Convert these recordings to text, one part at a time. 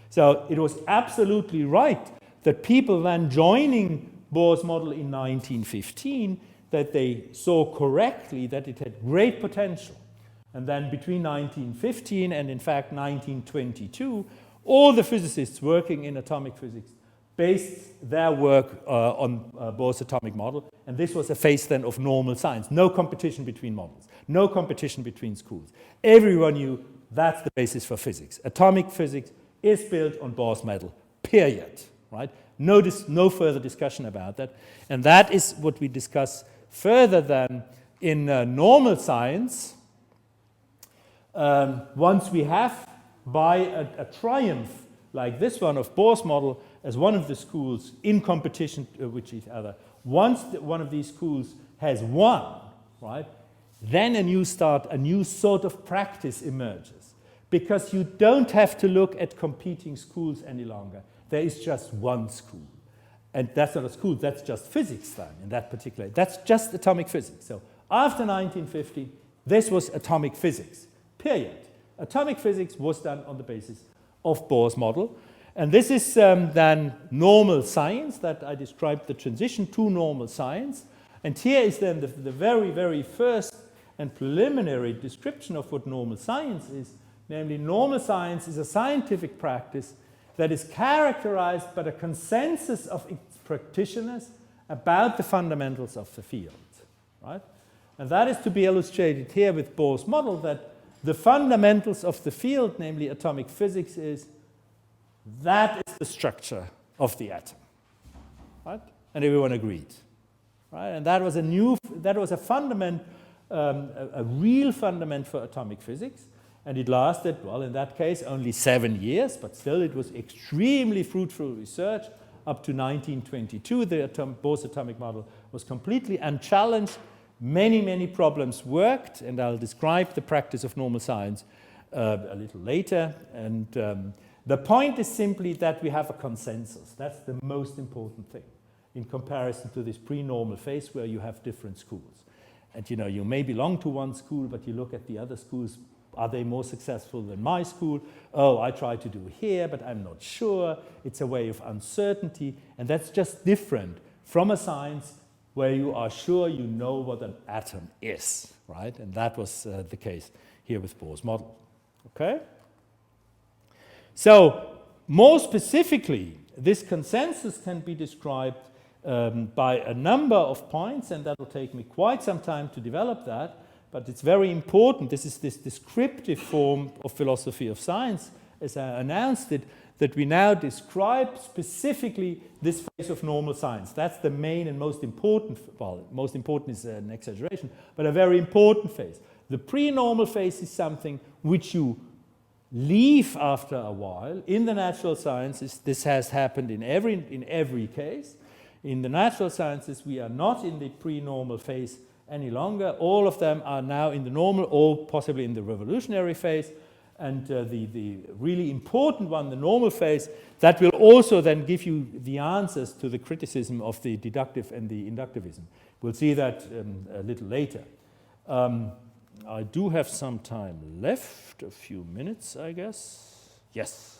So it was absolutely right that people then joining Bohr's model in 1915, that they saw correctly that it had great potential. And then between 1915 and in fact 1922, all the physicists working in atomic physics based their work on Bohr's atomic model, and this was a phase then of normal science. No competition between models, no competition between schools. Everyone knew that's the basis for physics. Atomic physics is built on Bohr's model, period, right? No further discussion about that. And that is what we discuss further then in normal science. Once we have, by a triumph like this one of Bohr's model, as one of the schools in competition with each other, once one of these schools has won, right, then a new sort of practice emerges. Because you don't have to look at competing schools any longer. There is just one school. And that's not a school, that's just physics then, in that particular, that's just atomic physics. So after 1950, this was atomic physics, period. Atomic physics was done on the basis of Bohr's model. And this is then normal science, that I described the transition to normal science. And here is then the very, very first and preliminary description of what normal science is. Namely, normal science is a scientific practice that is characterized by a consensus of its practitioners about the fundamentals of the field. Right? And that is to be illustrated here with Bohr's model, that the fundamentals of the field, namely atomic physics, that is the structure of the atom. Right? And everyone agreed. Right? And that was a fundament, a real fundament for atomic physics. And it lasted, well, in that case, only 7 years, but still it was extremely fruitful research. Up to 1922, Bohr's atomic model was completely unchallenged. Many, many problems worked, and I'll describe the practice of normal science a little later. And the point is simply that we have a consensus. That's the most important thing in comparison to this pre-normal phase where you have different schools. And you may belong to one school, but you look at the other schools. Are they more successful than my school? Oh, I try to do here, but I'm not sure. It's a way of uncertainty, and that's just different from a science where you are sure you know what an atom is, right? And that was the case here with Bohr's model. Okay? So, more specifically, this consensus can be described by a number of points, and that will take me quite some time to develop that. But it's very important, this is this descriptive form of philosophy of science, as I announced it, that we now describe specifically this phase of normal science. That's the main and most important, well, most important is an exaggeration, but a very important phase. The pre-normal phase is something which you leave after a while. In the natural sciences, this has happened in every case. In the natural sciences, we are not in the pre-normal phase any longer. All of them are now in the normal or possibly in the revolutionary phase. And the really important one, the normal phase, that will also then give you the answers to the criticism of the deductive and the inductivism. We'll see that a little later. I do have some time left, a few minutes, I guess. Yes.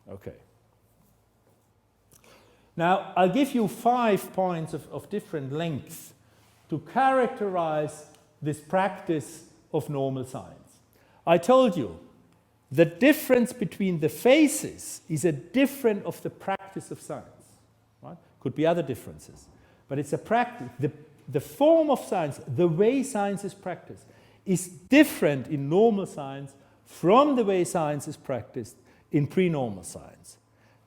Okay. Now, I'll give you 5 points of different lengths to characterize this practice of normal science. I told you, the difference between the phases is a difference of the practice of science. Right? Could be other differences, but it's a practice. The form of science, the way science is practiced, is different in normal science from the way science is practiced in pre-normal science,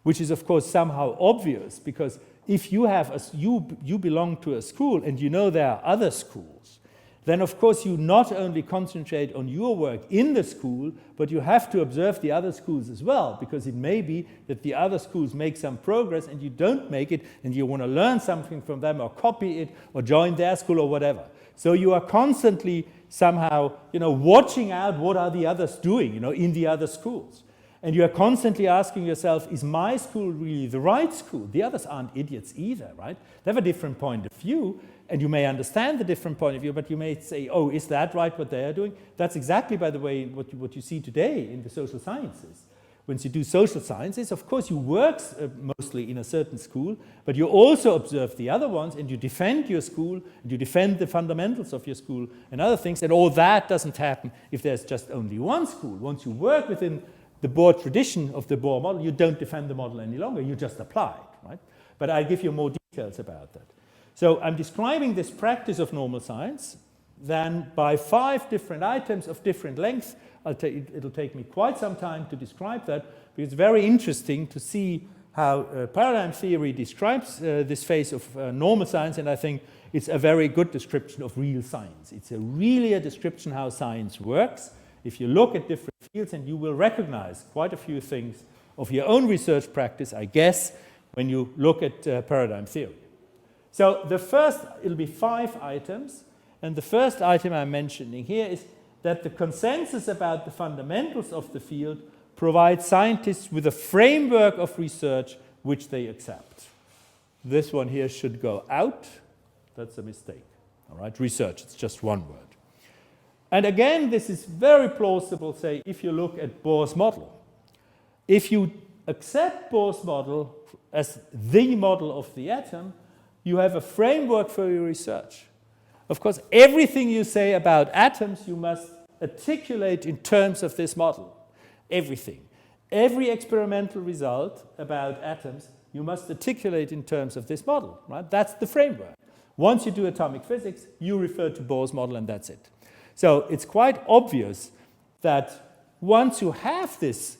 which is, of course, somehow obvious, because if you have you belong to a school and you know there are other schools, then of course you not only concentrate on your work in the school, but you have to observe the other schools as well, because it may be that the other schools make some progress and you don't make it, and you want to learn something from them or copy it or join their school or whatever. So you are constantly somehow, watching out what are the others doing, in the other schools. And you are constantly asking yourself, is my school really the right school? The others aren't idiots either, right? They have a different point of view, and you may understand the different point of view, but you may say, oh, is that right what they are doing? That's exactly, by the way, what you see today in the social sciences, Once you do social sciences, of course you work mostly in a certain school, but you also observe the other ones, and you defend your school, and you defend the fundamentals of your school and other things, and all that doesn't happen if there's just only one school. Once you work within the Bohr tradition of the Bohr model, you don't defend the model any longer, you just apply it, right? But I'll give you more details about that. So I'm describing this practice of normal science, then by 5 different items of different length. It'll take me quite some time to describe that, because it's very interesting to see how paradigm theory describes this phase of normal science, and I think it's a very good description of real science. It's really a description how science works. If you look at different fields, and you will recognize quite a few things of your own research practice, I guess, when you look at paradigm theory. So the first, it'll be 5 items, and the first item I'm mentioning here is that the consensus about the fundamentals of the field provides scientists with a framework of research which they accept. This one here should go out. That's a mistake. All right, research, it's just one word. And again, this is very plausible, say, if you look at Bohr's model. If you accept Bohr's model as the model of the atom, you have a framework for your research. Of course, everything you say about atoms, you must articulate in terms of this model. Everything. Every experimental result about atoms, you must articulate in terms of this model, right? That's the framework. Once you do atomic physics, you refer to Bohr's model, and that's it. So it's quite obvious that once you have this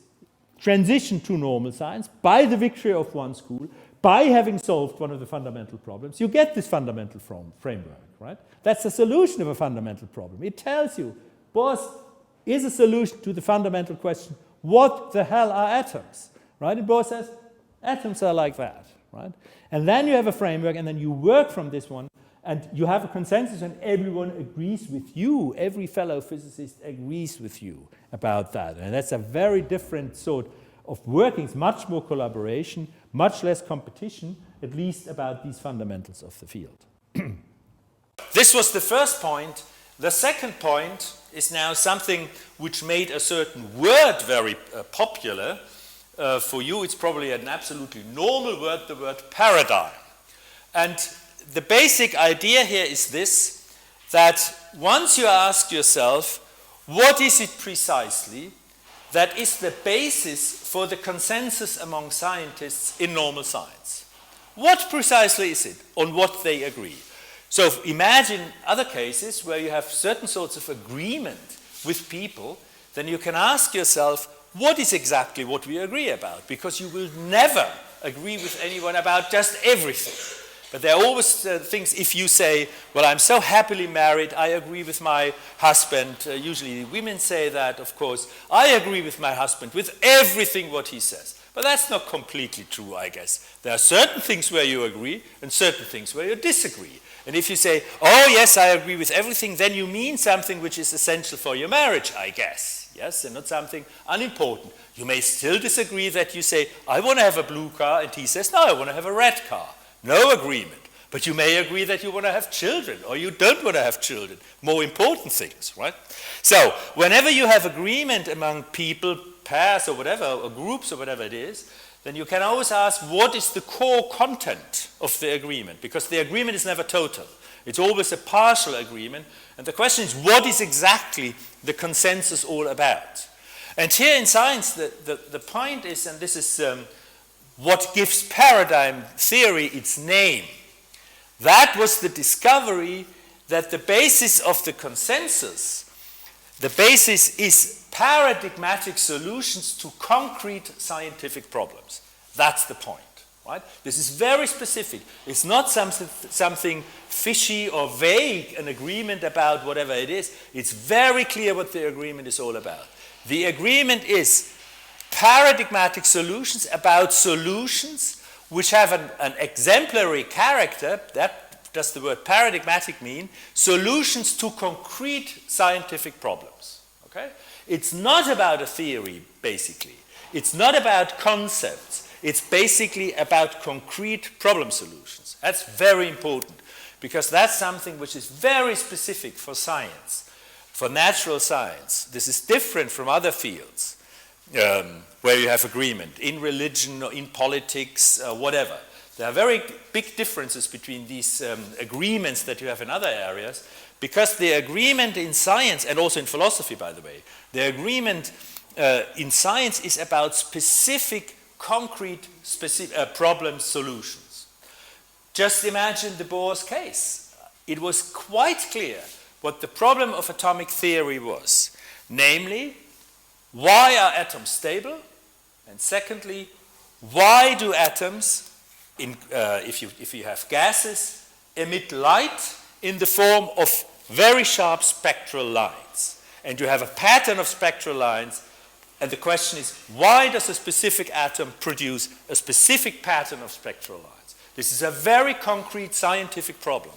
transition to normal science, by the victory of one school, by having solved one of the fundamental problems, you get this fundamental framework, right? That's the solution of a fundamental problem. It tells you Bohr is a solution to the fundamental question, what the hell are atoms, right? And Bohr says, atoms are like that, right? And then you have a framework, and then you work from this one, and you have a consensus, and everyone agrees with you. Every fellow physicist agrees with you about that. And that's a very different sort of workings, much more collaboration, much less competition, at least about these fundamentals of the field. This was the first point. The second point is now something which made a certain word very popular. For you, it's probably an absolutely normal word, the word paradigm. And the basic idea here is this, that once you ask yourself, what is it precisely that is the basis for the consensus among scientists in normal science? What precisely is it on what they agree? So imagine other cases where you have certain sorts of agreement with people, then you can ask yourself, what is exactly what we agree about? Because you will never agree with anyone about just everything. But there are always things, if you say, well, I'm so happily married, I agree with my husband. Usually women say that, of course. I agree with my husband with everything what he says. But that's not completely true, I guess. There are certain things where you agree and certain things where you disagree. And if you say, oh, yes, I agree with everything, then you mean something which is essential for your marriage, I guess. Yes, and not something unimportant. You may still disagree that you say, I want to have a blue car, and he says, no, I want to have a red car. No agreement. But you may agree that you want to have children, or you don't want to have children. More important things, right? So, whenever you have agreement among people, pairs or whatever, or groups or whatever it is, then you can always ask, what is the core content of the agreement? Because the agreement is never total. It's always a partial agreement. And the question is, what is exactly the consensus all about? And here in science, the point is, and this is what gives paradigm theory its name. That was the discovery that the basis of the consensus, the basis is paradigmatic solutions to concrete scientific problems. That's the point, right? This is very specific. It's not something fishy or vague, an agreement about whatever it is. It's very clear what the agreement is all about. The agreement is paradigmatic solutions about solutions which have an exemplary character. That does the word paradigmatic mean? Solutions to concrete scientific problems. Okay? It's not about a theory, basically. It's not about concepts. It's basically about concrete problem solutions. That's very important, because that's something which is very specific for science, for natural science. This is different from other fields. where you have agreement, in religion or in politics, whatever. There are very big differences between these agreements that you have in other areas, because the agreement in science, and also in philosophy, by the way, the agreement in science is about specific, concrete problem solutions. Just imagine the Bohr's case. It was quite clear what the problem of atomic theory was. Namely, why are atoms stable? And secondly, why do atoms, if you have gases, emit light in the form of very sharp spectral lines? And you have a pattern of spectral lines, and the question is, why does a specific atom produce a specific pattern of spectral lines? This is a very concrete scientific problem.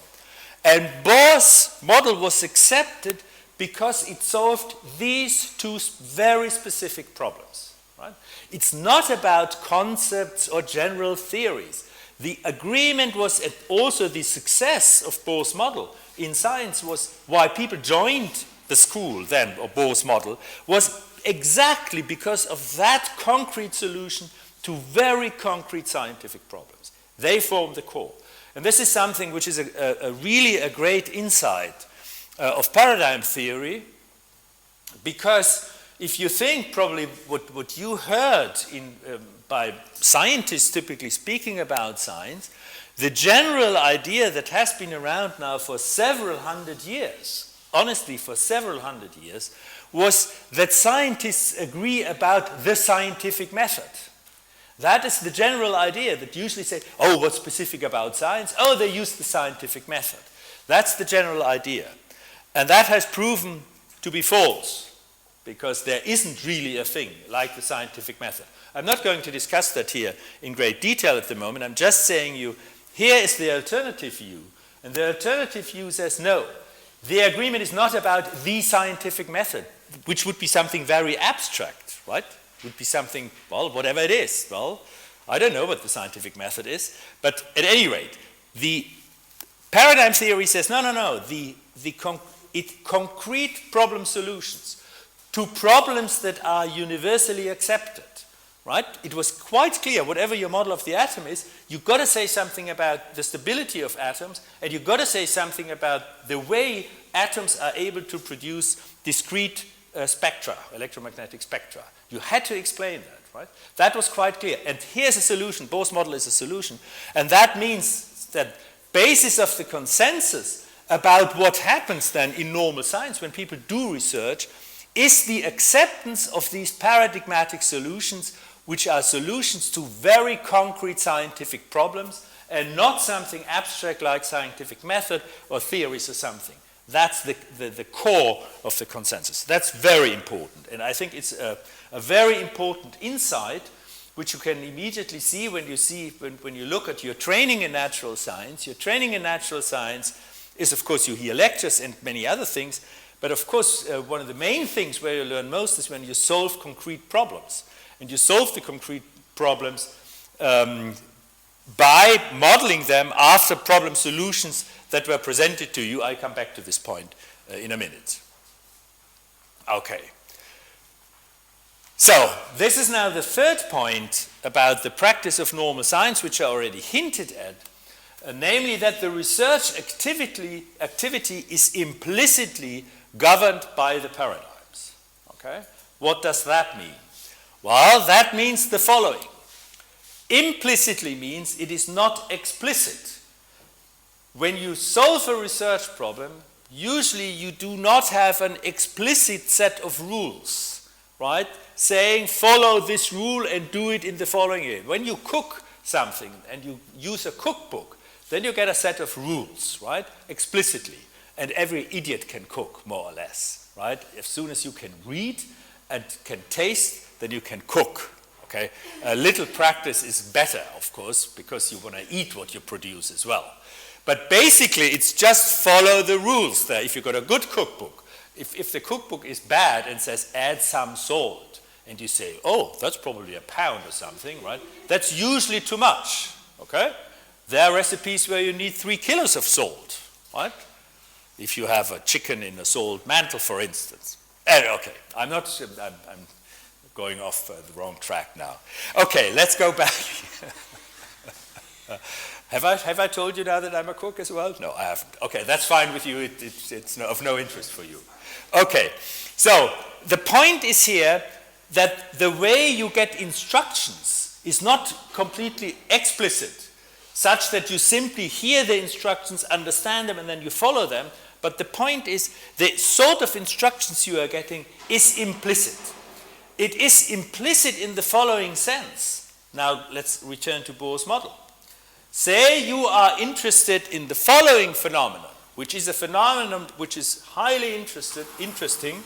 And Bohr's model was accepted because it solved these two very specific problems. Right? It's not about concepts or general theories. The agreement was also the success of Bohr's model in science was why people joined the school then, or Bohr's model, was exactly because of that concrete solution to very concrete scientific problems. They form the core. And this is something which is really a great insight of paradigm theory, because if you think probably what you heard by scientists typically speaking about science, the general idea that has been around now for several hundred years, honestly for several hundred years, was that scientists agree about the scientific method. That is the general idea that usually say, oh, what's specific about science? Oh, they use the scientific method. That's the general idea. And that has proven to be false, because there isn't really a thing like the scientific method. I'm not going to discuss that here in great detail at the moment. I'm just saying you, here is the alternative view. And the alternative view says, no, the agreement is not about the scientific method, which would be something very abstract, right? Would be something, well, whatever it is. Well, I don't know what the scientific method is, but at any rate, the paradigm theory says, no, concrete problem solutions to problems that are universally accepted, right? It was quite clear, whatever your model of the atom is, you've got to say something about the stability of atoms, and you've got to say something about the way atoms are able to produce discrete spectra, electromagnetic spectra. You had to explain that, right? That was quite clear. And here's a solution. Bohr's model is a solution. And that means that basis of the consensus about what happens then in normal science when people do research is the acceptance of these paradigmatic solutions, which are solutions to very concrete scientific problems and not something abstract like scientific method or theories or something. That's the core of the consensus. That's very important. And I think it's a very important insight, which you can immediately see when you look at your training in natural science. Your training in natural science is, of course, you hear lectures and many other things. But of course, one of the main things where you learn most is when you solve concrete problems. And you solve the concrete problems by modeling them after problem solutions that were presented to you. I'll come back to this point in a minute. Okay. So, this is now the third point about the practice of normal science, which I already hinted at, namely that the research activity is implicitly governed by the paradigms. Okay? What does that mean? Well, that means the following. Implicitly means it is not explicit. When you solve a research problem, usually you do not have an explicit set of rules, right? Saying, follow this rule and do it in the following way. When you cook something and you use a cookbook, then you get a set of rules, right? Explicitly. And every idiot can cook, more or less, right? As soon as you can read and can taste, then you can cook, okay? A little practice is better, of course, because you want to eat what you produce as well. But basically, it's just follow the rules there. If you've got a good cookbook, if the cookbook is bad and says add some salt, and you say, oh, that's probably a pound or something, right? That's usually too much, okay? There are recipes where you need 3 kilos of salt, right? If you have a chicken in a salt mantle, for instance. Okay, I'm going off the wrong track now. Okay, let's go back. Have I told you now that I'm a cook as well? No, I haven't. Okay, that's fine with you. It's of no interest for you. Okay, so the point is here that the way you get instructions is not completely explicit, such that you simply hear the instructions, understand them, and then you follow them. But the point is, the sort of instructions you are getting is implicit. It is implicit in the following sense. Now, let's return to Bohr's model. Say you are interested in the following phenomenon, which is a phenomenon which is highly interesting.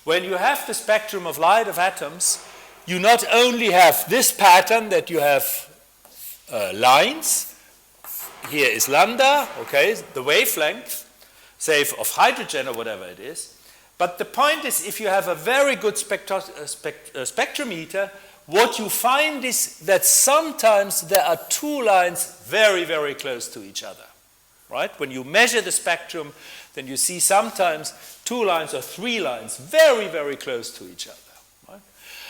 When you have the spectrum of light of atoms, you not only have this pattern that you have lines. Here is lambda, okay, the wavelength, say of hydrogen or whatever it is. But the point is, if you have a very good spectrometer, what you find is that sometimes there are two lines very, very close to each other, right? When you measure the spectrum, then you see sometimes two lines or three lines very, very close to each other, right?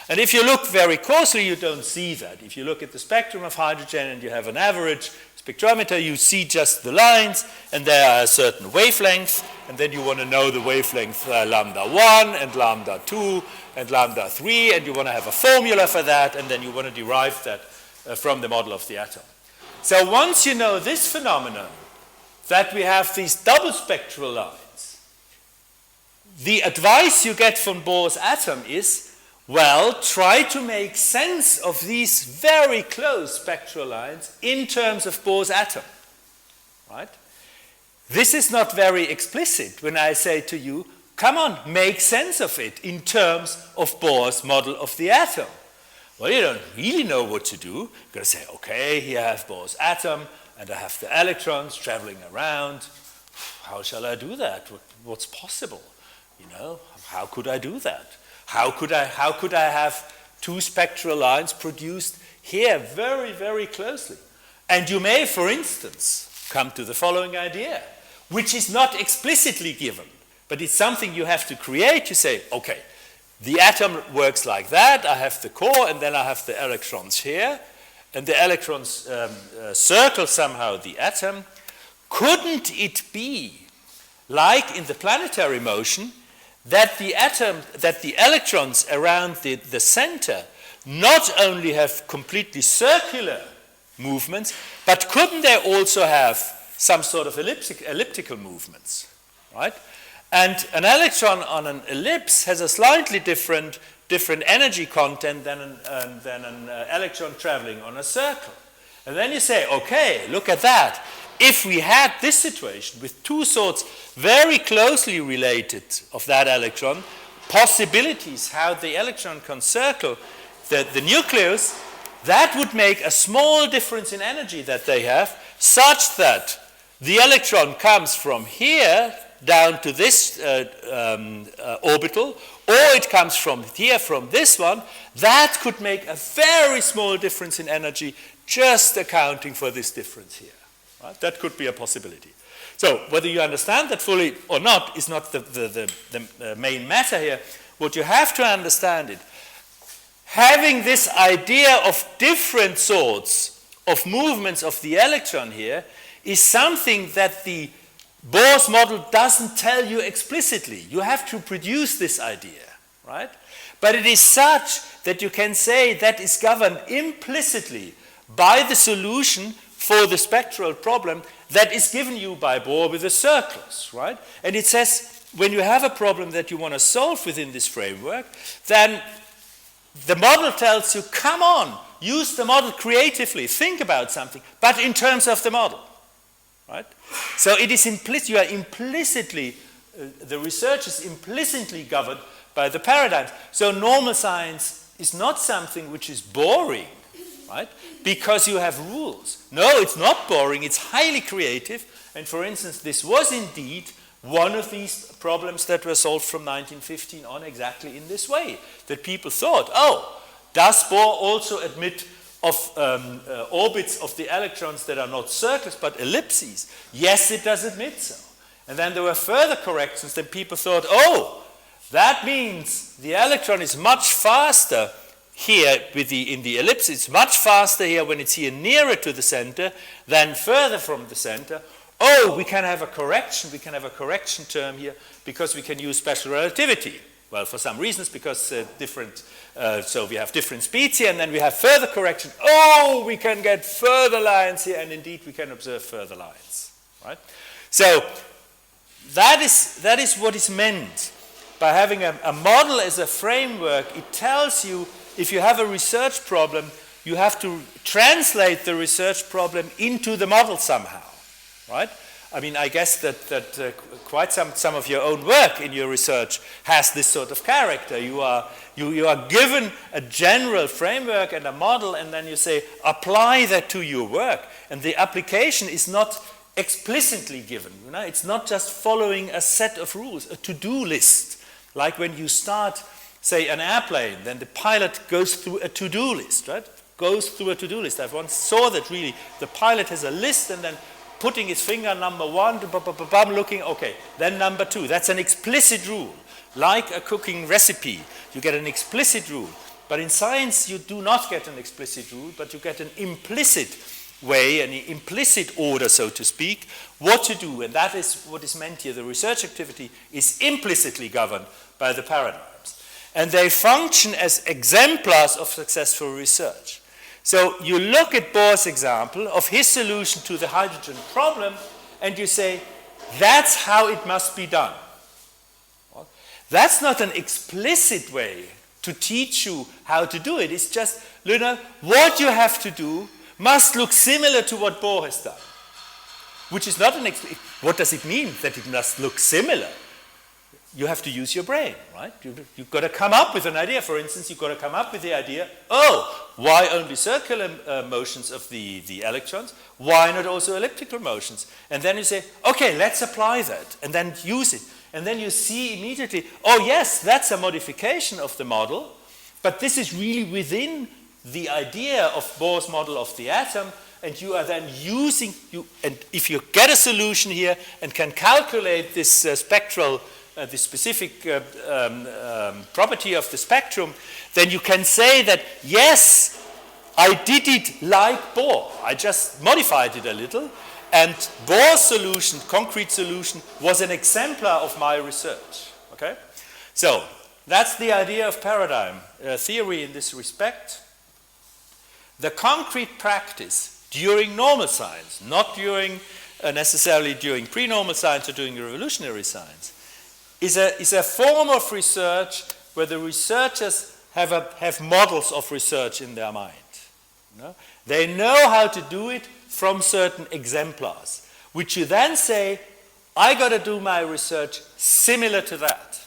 And if you look very closely, you don't see that. If you look at the spectrum of hydrogen and you have an average spectrometer, you see just the lines, and there are a certain wavelength, and then you want to know the wavelength lambda 1 and lambda 2 and lambda 3, and you want to have a formula for that, and then you want to derive that from the model of the atom. So once you know this phenomenon, that we have these double spectral lines, the advice you get from Bohr's atom is, well, try to make sense of these very close spectral lines in terms of Bohr's atom, right? This is not very explicit when I say to you, come on, make sense of it in terms of Bohr's model of the atom. Well, you don't really know what to do. You're going to say, okay, here I have Bohr's atom, and I have the electrons traveling around. How shall I do that? What's possible? You know, how could I do that? How could I have two spectral lines produced here very, very closely? And you may, for instance, come to the following idea, which is not explicitly given, but it's something you have to create. You say, okay, the atom works like that. I have the core, and then I have the electrons here, and the electrons circle somehow the atom. Couldn't it be, like in the planetary motion, that the electrons around the center not only have completely circular movements, but couldn't they also have some sort of elliptical movements, right? And an electron on an ellipse has a slightly different energy content than an electron traveling on a circle. And then you say, okay, look at that. If we had this situation with two sorts very closely related of that electron, possibilities how the electron can circle the nucleus, that would make a small difference in energy that they have, such that the electron comes from here down to this orbital, or it comes from here, from this one. That could make a very small difference in energy, just accounting for this difference here. Right? That could be a possibility. So whether you understand that fully or not is not the main matter here. What you have to understand is, having this idea of different sorts of movements of the electron here is something that the Bohr's model doesn't tell you explicitly. You have to produce this idea, right? But it is such that you can say that is governed implicitly by the solution for the spectral problem that is given you by Bohr with the circles, right? And it says, when you have a problem that you want to solve within this framework, then the model tells you, come on, use the model creatively, think about something, but in terms of the model, right? So it is implicit, you are implicitly, the research is implicitly governed by the paradigms. So normal science is not something which is boring, right? Because you have rules. No, it's not boring, it's highly creative. And for instance, this was indeed one of these problems that were solved from 1915 on exactly in this way. That people thought, oh, does Bohr also admit of orbits of the electrons that are not circles but ellipses? Yes, it does admit so. And then there were further corrections that people thought, oh, That means the electron is much faster here in the ellipse. It's much faster here when it's here nearer to the center than further from the center. Oh, we can have a correction. We can have a correction term here because we can use special relativity. Well, for some reasons, because so we have different speeds here, and then we have further correction. Oh, we can get further lines here, and indeed we can observe further lines, right? So that is what is meant by having a model as a framework. It tells you if you have a research problem, you have to translate the research problem into the model somehow, right? I mean, I guess that quite some of your own work in your research has this sort of character. You are given a general framework and a model, and then you say, apply that to your work. And the application is not explicitly given. You know? It's not just following a set of rules, a to-do list. Like when you start, say, an airplane, then the pilot goes through a to-do list, right? Goes through a to-do list. I once saw that really. The pilot has a list and then putting his finger number one, looking, okay, then number two. That's an explicit rule. Like a cooking recipe, you get an explicit rule. But in science, you do not get an explicit rule, but you get an implicit way, an implicit order, so to speak, what to do. And that is what is meant here. The research activity is implicitly governed by the paradigms. And they function as exemplars of successful research. So you look at Bohr's example of his solution to the hydrogen problem, and you say, that's how it must be done. Well, that's not an explicit way to teach you how to do it. It's just, you know, what you have to do must look similar to what Bohr has done. Which is not an what does it mean that it must look similar? You have to use your brain, right? You've got to come up with an idea. For instance, you've got to come up with the idea, oh, why only circular motions of the electrons? Why not also elliptical motions? And then you say, okay, let's apply that, and then use it. And then you see immediately, oh yes, that's a modification of the model, but this is really within the idea of Bohr's model of the atom, and you are then using, and if you get a solution here and can calculate this spectral the specific property of the spectrum, then you can say that, yes, I did it like Bohr. I just modified it a little, and Bohr's solution, concrete solution, was an exemplar of my research. Okay? So, that's the idea of paradigm theory in this respect. The concrete practice during normal science, not during necessarily during pre-normal science or during revolutionary science, is a form of research where the researchers have models of research in their mind. You know? They know how to do it from certain exemplars, which you then say, I got to do my research similar to that.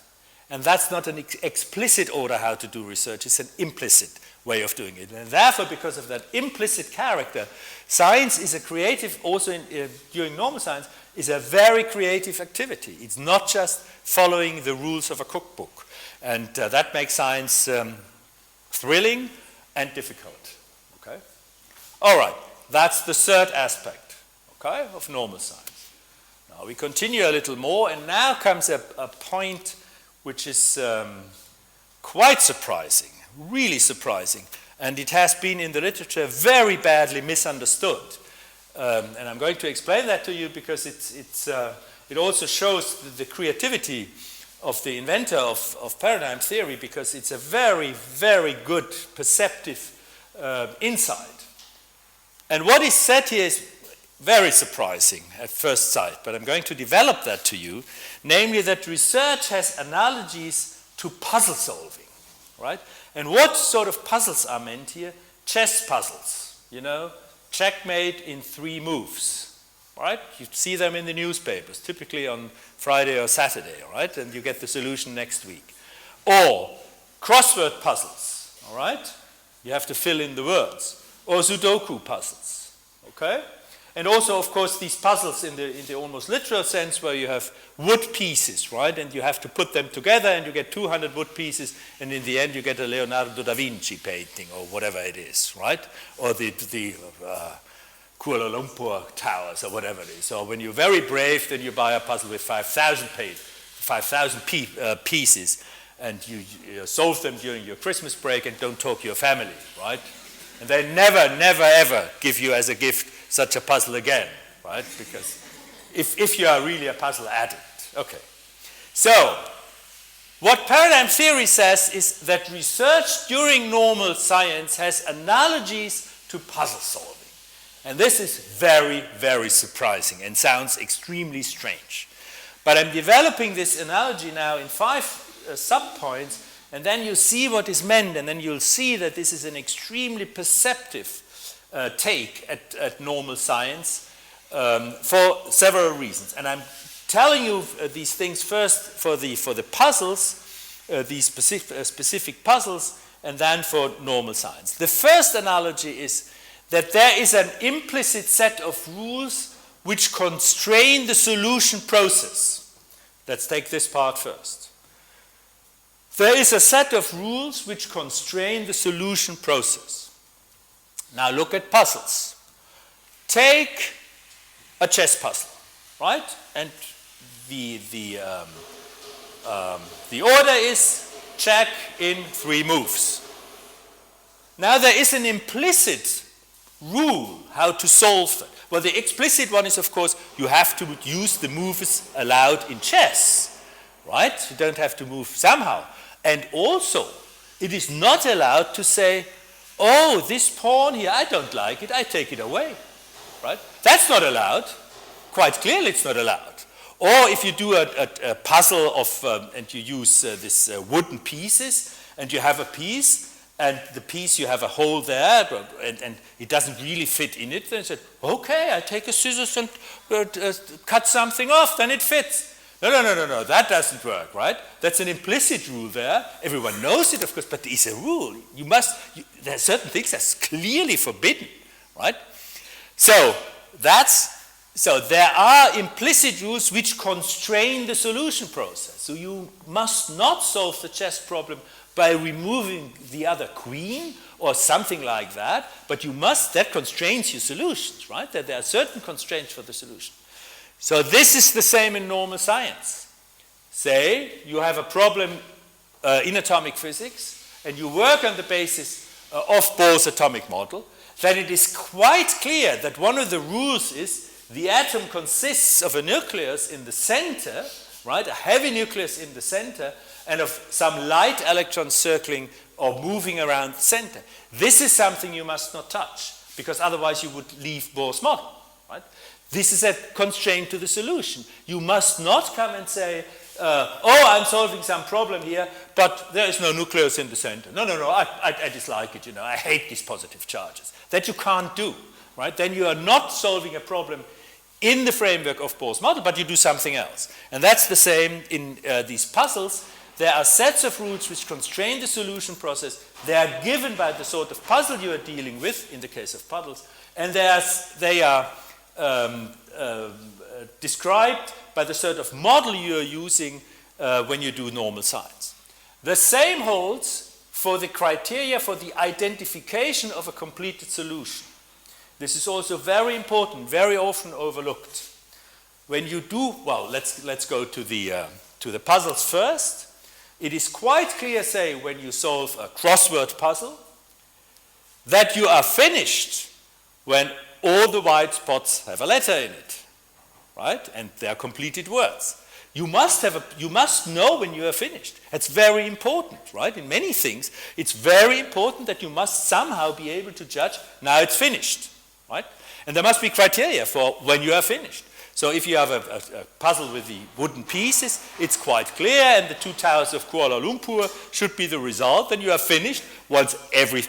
And that's not an explicit order how to do research, it's an implicit way of doing it. And therefore, because of that implicit character, science is a creative, also during normal science, is a very creative activity. It's not just following the rules of a cookbook. And that makes science thrilling and difficult. Okay? All right, that's the third aspect, okay, of normal science. Now we continue a little more, and now comes a point which is quite surprising, really surprising, and it has been in the literature very badly misunderstood. And I'm going to explain that to you because it also shows the creativity of the inventor of paradigm theory, because it's a very, very good perceptive insight. And what is said here is very surprising at first sight, but I'm going to develop that to you, namely that research has analogies to puzzle solving, right? And what sort of puzzles are meant here? Chess puzzles, you know, checkmate in 3 moves, right? You see them in the newspapers, typically on Friday or Saturday, right? And you get the solution next week. Or crossword puzzles, all right? You have to fill in the words. Or Sudoku puzzles, okay? And also, of course, these puzzles in the almost literal sense where you have wood pieces, right? And you have to put them together and you get 200 wood pieces, and in the end you get a Leonardo da Vinci painting or whatever it is, right? Or the Kuala Lumpur towers or whatever it is. So when you're very brave, then you buy a puzzle with 5,000 5,000 pieces, and you solve them during your Christmas break and don't talk to your family, right? And they never, never, ever give you as a gift such a puzzle again, right? Because if you are really a puzzle addict. Okay. So, what paradigm theory says is that research during normal science has analogies to puzzle solving. And this is very, very surprising and sounds extremely strange. But I'm developing this analogy now in 5 subpoints, and then you see what is meant, and then you'll see that this is an extremely perceptive take at normal science for several reasons. And I'm telling you these things first for the puzzles, these specific puzzles, and then for normal science. The first analogy is that there is an implicit set of rules which constrain the solution process. Let's take this part first. There is a set of rules which constrain the solution process. Now look at puzzles. Take a chess puzzle, right? And the order is check in 3 moves. Now there is an implicit rule how to solve that. Well, the explicit one is, of course, you have to use the moves allowed in chess, right? You don't have to move somehow. And also, it is not allowed to say, oh, this pawn here, I don't like it, I take it away, right? That's not allowed. Quite clearly it's not allowed. Or if you do a puzzle of, and you use these wooden pieces, and you have a piece, and the piece you have a hole there, and it doesn't really fit in it, then you say, okay, I take a scissors and cut something off, then it fits. No, that doesn't work, right? That's an implicit rule there. Everyone knows it, of course, but it's a rule. There are certain things that's clearly forbidden, right? So there are implicit rules which constrain the solution process. So you must not solve the chess problem by removing the other queen or something like that, but that constrains your solutions, right? That there are certain constraints for the solution. So this is the same in normal science. Say you have a problem in atomic physics, and you work on the basis of Bohr's atomic model, then it is quite clear that one of the rules is the atom consists of a nucleus in the center, right? A heavy nucleus in the center, and of some light electrons circling or moving around the center. This is something you must not touch, because otherwise you would leave Bohr's model, right? This is a constraint to the solution. You must not come and say, oh, I'm solving some problem here, but there is no nucleus in the center. No, I dislike it, I hate these positive charges. That you can't do, right? Then you are not solving a problem in the framework of Bohr's model, but you do something else. And that's the same in these puzzles. There are sets of rules which constrain the solution process. They are given by the sort of puzzle you are dealing with, in the case of puzzles, and they are described by the sort of model you are using when you do normal science. The same holds for the criteria for the identification of a completed solution. This is also very important, very often overlooked. When you do, well, let's go to the puzzles first. It is quite clear, say, when you solve a crossword puzzle, that you are finished when all the white spots have a letter in it, right? And they are completed words. You must know when you are finished. It's very important, right? In many things, it's very important that you must somehow be able to judge, now it's finished, right? And there must be criteria for when you are finished. So if you have a puzzle with the wooden pieces, it's quite clear, and the 2 towers of Kuala Lumpur should be the result. Then you are finished once every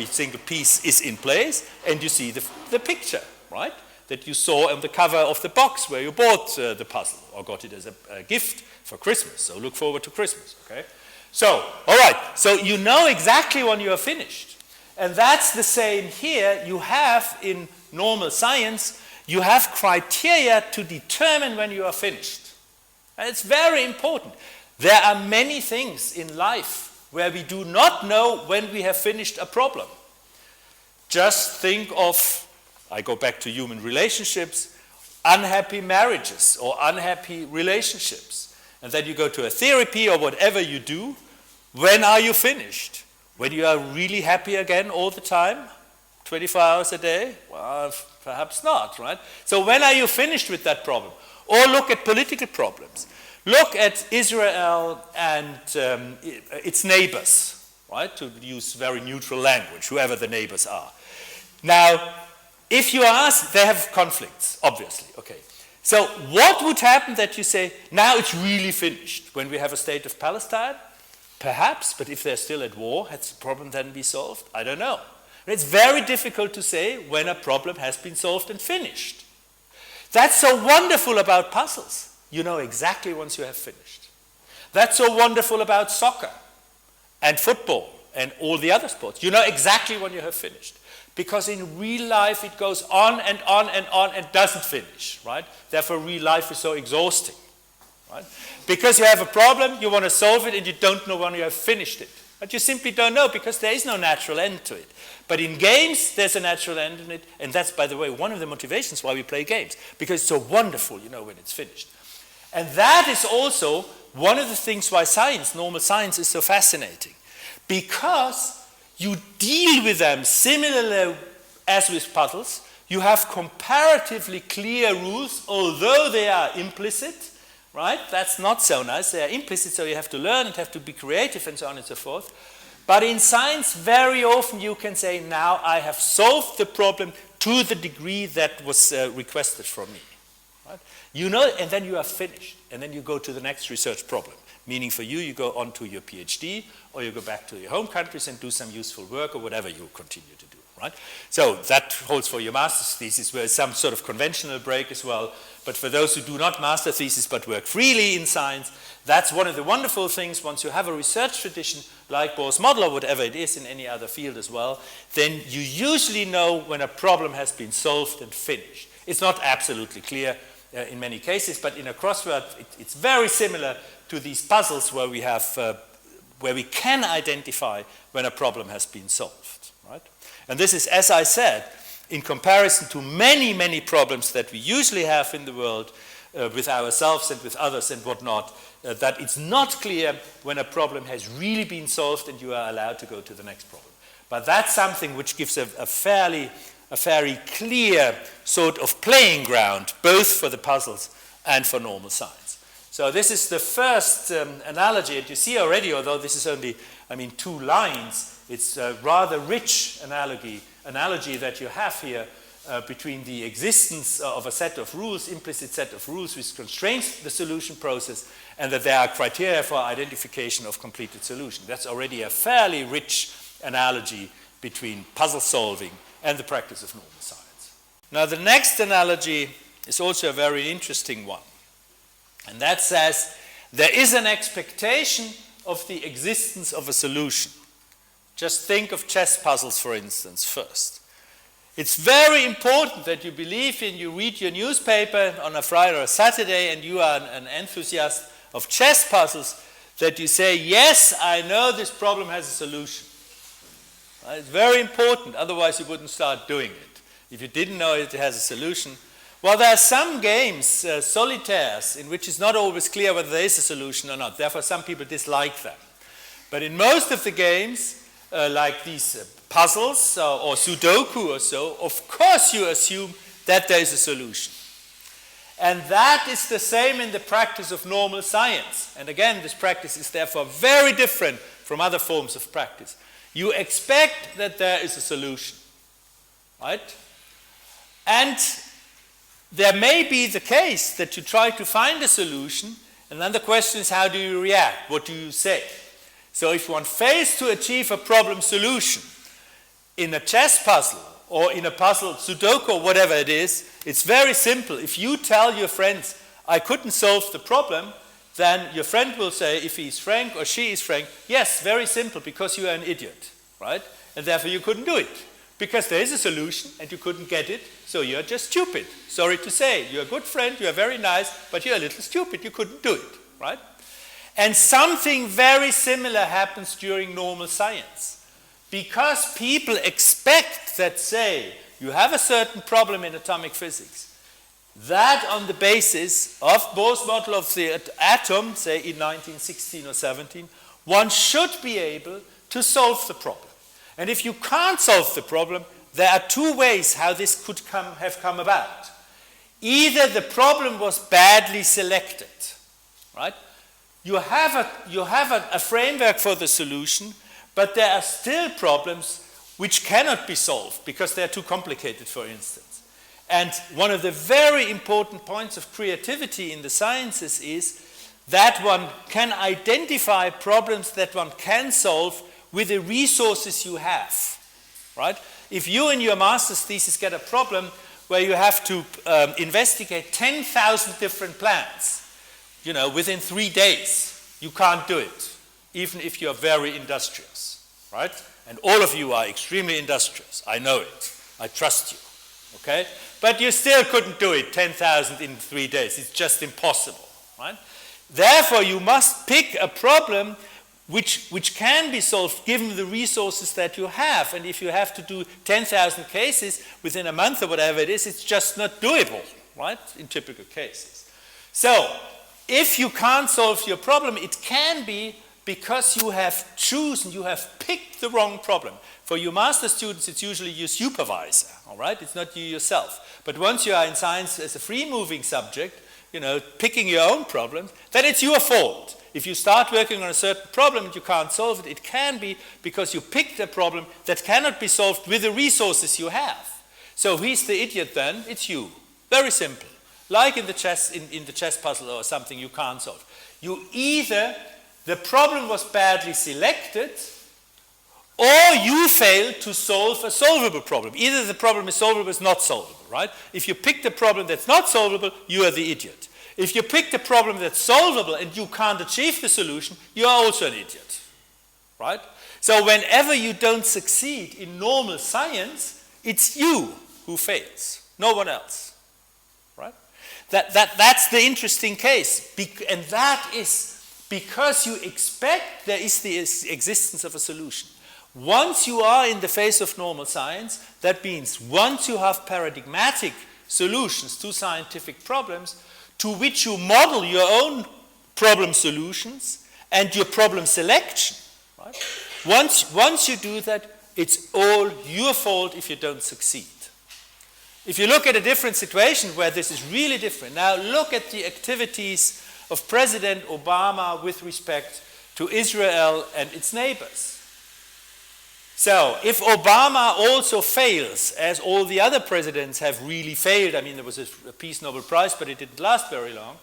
single piece is in place, and you see the picture, right? That you saw on the cover of the box where you bought the puzzle or got it as a gift for Christmas. So look forward to Christmas, okay? So, all right, so you know exactly when you are finished. And that's the same here. You have in normal science, you have criteria to determine when you are finished. And it's very important. There are many things in life where we do not know when we have finished a problem. Just think of, I go back to human relationships, unhappy marriages or unhappy relationships. and then you go to a therapy or whatever you do, when are you finished? When you are really happy again all the time? 24 hours a day? Well, perhaps not, right? So when are you finished with that problem? Or look at political problems. Look at Israel and its neighbors, right? To use very neutral language, whoever the neighbors are. Now, if you ask, they have conflicts, obviously, okay. So what would happen that you say, now it's really finished when we have a state of Palestine? Perhaps, but if they're still at war, has the problem then be solved? I don't know. It's very difficult to say when a problem has been solved and finished. That's so wonderful about puzzles. You know exactly once you have finished. That's so wonderful about soccer and football and all the other sports. You know exactly when you have finished. Because in real life it goes on and on and on and doesn't finish, right? Therefore real life is so exhausting, right? Because you have a problem, you want to solve it and you don't know when you have finished it. But you simply don't know because there is no natural end to it. But in games, there's a natural end in it. And that's, by the way, one of the motivations why we play games. Because it's so wonderful, you know, when it's finished. And that is also one of the things why science, normal science, is so fascinating. Because you deal with them similarly as with puzzles. You have comparatively clear rules, although they are implicit. Right? That's not so nice. They are implicit, so you have to learn and have to be creative and so on and so forth. But in science, very often you can say, now I have solved the problem to the degree that was requested from me. Right? You know, and then you are finished. And then you go to the next research problem. Meaning for you, you go on to your PhD, or you go back to your home countries and do some useful work, or whatever you continue to do. Right? So that holds for your master's thesis, where some sort of conventional break as well. But for those who do not master thesis but work freely in science, that's one of the wonderful things. Once you have a research tradition like Bohr's model or whatever it is in any other field as well, then you usually know when a problem has been solved and finished. It's not absolutely clear in many cases, but in a crossword, it's very similar to these puzzles where we have, where we can identify when a problem has been solved. Right? And this is, as I said, in comparison to many, many problems that we usually have in the world with ourselves and with others and whatnot, that it's not clear when a problem has really been solved and you are allowed to go to the next problem. But that's something which gives a fairly clear sort of playing ground, both for the puzzles and for normal science. So this is the first analogy, and you see already, although this is only, 2 lines, it's a rather rich analogy that you have here between the existence of a set of rules, implicit set of rules which constrains the solution process, and that there are criteria for identification of completed solution. That's already a fairly rich analogy between puzzle solving and the practice of normal science. Now the next analogy is also a very interesting one. And that says there is an expectation of the existence of a solution. Just think of chess puzzles, for instance, first. It's very important that you believe in, you read your newspaper on a Friday or a Saturday and you are an enthusiast of chess puzzles, that you say, yes, I know this problem has a solution. It's very important, otherwise you wouldn't start doing it. If you didn't know it has a solution. Well, there are some games, solitaires, in which it's not always clear whether there is a solution or not. Therefore, some people dislike them. But in most of the games, like these puzzles or Sudoku or so, of course you assume that there is a solution. And that is the same in the practice of normal science. And again, this practice is therefore very different from other forms of practice. You expect that there is a solution, right? And there may be the case that you try to find a solution, and then the question is, how do you react? What do you say? So if one fails to achieve a problem solution in a chess puzzle or in a puzzle, Sudoku or whatever it is, it's very simple. If you tell your friends, I couldn't solve the problem, then your friend will say, if he's frank or she is frank, yes, very simple, because you are an idiot, right? And therefore you couldn't do it. Because there is a solution and you couldn't get it, so you're just stupid. Sorry to say, you're a good friend, you're very nice, but you're a little stupid, you couldn't do it, right? And something very similar happens during normal science. Because people expect that, say, you have a certain problem in atomic physics, that on the basis of Bohr's model of the atom, say in 1916 or 17, one should be able to solve the problem. And if you can't solve the problem, there are two ways how this could have come about. Either the problem was badly selected, right? You have a framework for the solution, but there are still problems which cannot be solved because they are too complicated, for instance. And one of the very important points of creativity in the sciences is that one can identify problems that one can solve with the resources you have, right? If you in your master's thesis get a problem where you have to investigate 10,000 different plants, within 3 days, you can't do it, even if you're very industrious, right? And all of you are extremely industrious. I know it. I trust you, okay? But you still couldn't do it, 10,000 in 3 days. It's just impossible, right? Therefore, you must pick a problem which can be solved given the resources that you have. And if you have to do 10,000 cases within a month or whatever it is, it's just not doable, right, in typical cases. So, if you can't solve your problem, it can be because you have picked the wrong problem. For your master students, it's usually your supervisor, all right? It's not you yourself. But once you are in science as a free-moving subject, picking your own problems, then it's your fault. If you start working on a certain problem and you can't solve it, it can be because you picked a problem that cannot be solved with the resources you have. So who's the idiot then? It's you. Very simple. Like in the chess puzzle or something you can't solve. Either the problem was badly selected, or you failed to solve a solvable problem. Either the problem is solvable or it's not solvable, right? If you picked a problem that's not solvable, you are the idiot. If you picked a problem that's solvable and you can't achieve the solution, you are also an idiot, right? So whenever you don't succeed in normal science, it's you who fails, no one else, right? That's the interesting case, and that is because you expect there is the existence of a solution. Once you are in the face of normal science, that means once you have paradigmatic solutions to scientific problems, to which you model your own problem solutions and your problem selection, right? Once you do that, it's all your fault if you don't succeed. If you look at a different situation where this is really different, now look at the activities of President Obama with respect to Israel and its neighbors. So, if Obama also fails, as all the other presidents have really failed, I mean, there was a Peace Nobel Prize, but it didn't last very long,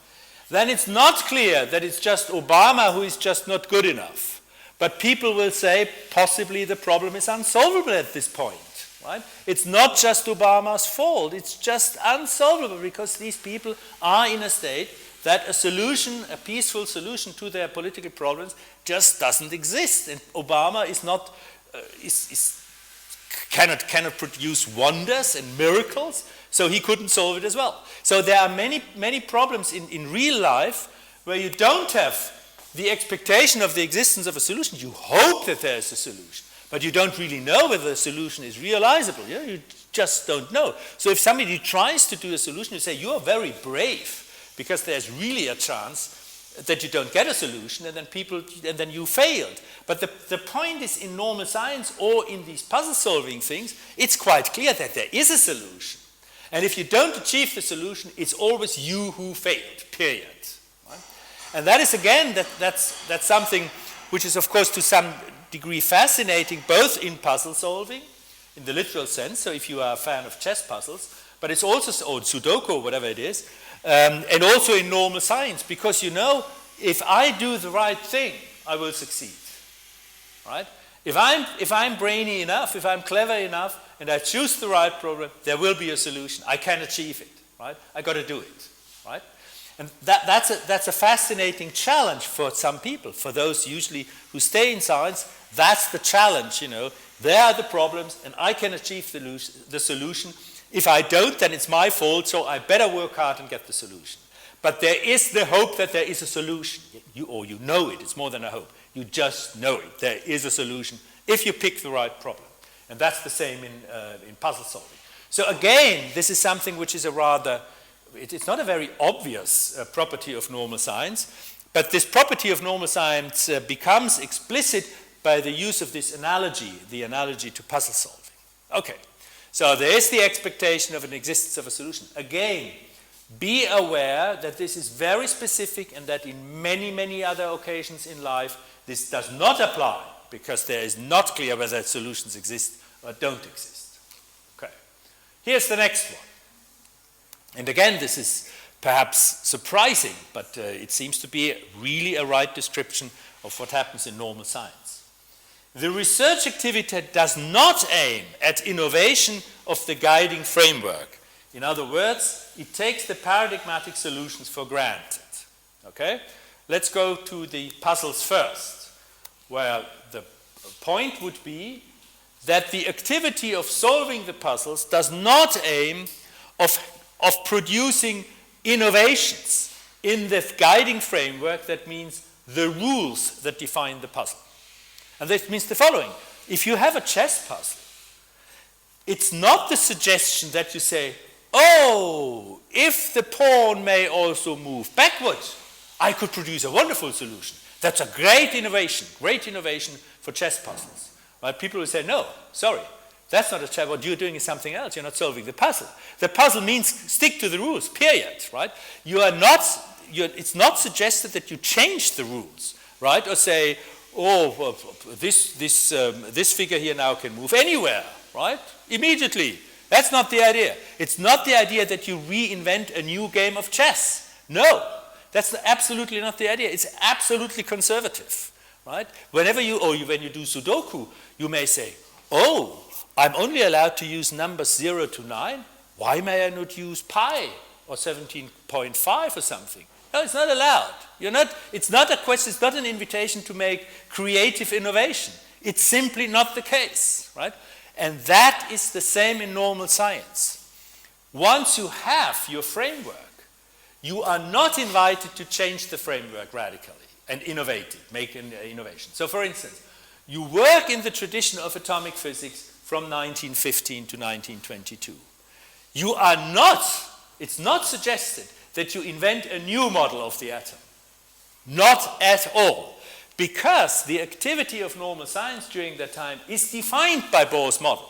then it's not clear that it's just Obama who is just not good enough. But people will say, possibly the problem is unsolvable at this point, right? It's not just Obama's fault, it's just unsolvable because these people are in a state that a solution, a peaceful solution to their political problems just doesn't exist. And Obama is not... cannot produce wonders and miracles, so he couldn't solve it as well. So there are many problems in real life where you don't have the expectation of the existence of a solution. You hope that there is a solution, but you don't really know whether the solution is realizable. You just don't know. So if somebody tries to do a solution, you say, you are very brave, because there's really a chance that you don't get a solution, and then you failed. But the point is, in normal science or in these puzzle-solving things, it's quite clear that there is a solution. And if you don't achieve the solution, it's always you who failed, period. Right? And that is, again, that's something which is, of course, to some degree fascinating, both in puzzle-solving, in the literal sense, so if you are a fan of chess puzzles, but it's also, or Sudoku, or whatever it is, and also in normal science, because if I do the right thing, I will succeed, right? If I'm brainy enough, if I'm clever enough, and I choose the right problem, there will be a solution. I can achieve it, right? I got to do it, right? And that's a fascinating challenge for some people. For those usually who stay in science, that's the challenge. There are the problems, and I can achieve the solution. If I don't, then it's my fault, so I better work hard and get the solution. But there is the hope that there is a solution. You know it. It's more than a hope. You just know it. There is a solution if you pick the right problem. And that's the same in puzzle solving. So again, this is something which is a rather it's not a very obvious property of normal science, but this property of normal science becomes explicit by the use of this analogy, the analogy to puzzle solving. Okay, so there is the expectation of an existence of a solution. Again, be aware that this is very specific and that in many, many other occasions in life, this does not apply because there is not clear whether solutions exist or don't exist. Okay, here's the next one. And again, this is perhaps surprising, but it seems to be really a right description of what happens in normal science. The research activity does not aim at innovation of the guiding framework. In other words, it takes the paradigmatic solutions for granted. Okay? Let's go to the puzzles first, where the point would be that the activity of solving the puzzles does not aim of producing innovations in the guiding framework. That means the rules that define the puzzle. And this means the following. If you have a chess puzzle, it's not the suggestion that you say, oh, if the pawn may also move backwards, I could produce a wonderful solution. That's a great innovation for chess puzzles. Right? People will say, no, sorry, that's not a chess. What you're doing is something else. You're not solving the puzzle. The puzzle means stick to the rules, period. Right? It's not suggested that you change the rules, right? Or say, oh, well, this figure here now can move anywhere, right? Immediately. That's not the idea. It's not the idea that you reinvent a new game of chess. No, that's absolutely not the idea. It's absolutely conservative, right? When you do Sudoku, you may say, oh, I'm only allowed to use numbers 0 to 9. Why may I not use pi or 17.5 or something? No, it's not allowed. It's not a question, it's not an invitation to make creative innovation. It's simply not the case, right? And that is the same in normal science. Once you have your framework, you are not invited to change the framework radically and innovate it, make an innovation. So for instance, you work in the tradition of atomic physics from 1915 to 1922. It's not suggested that you invent a new model of the atom. Not at all. Because the activity of normal science during that time is defined by Bohr's model.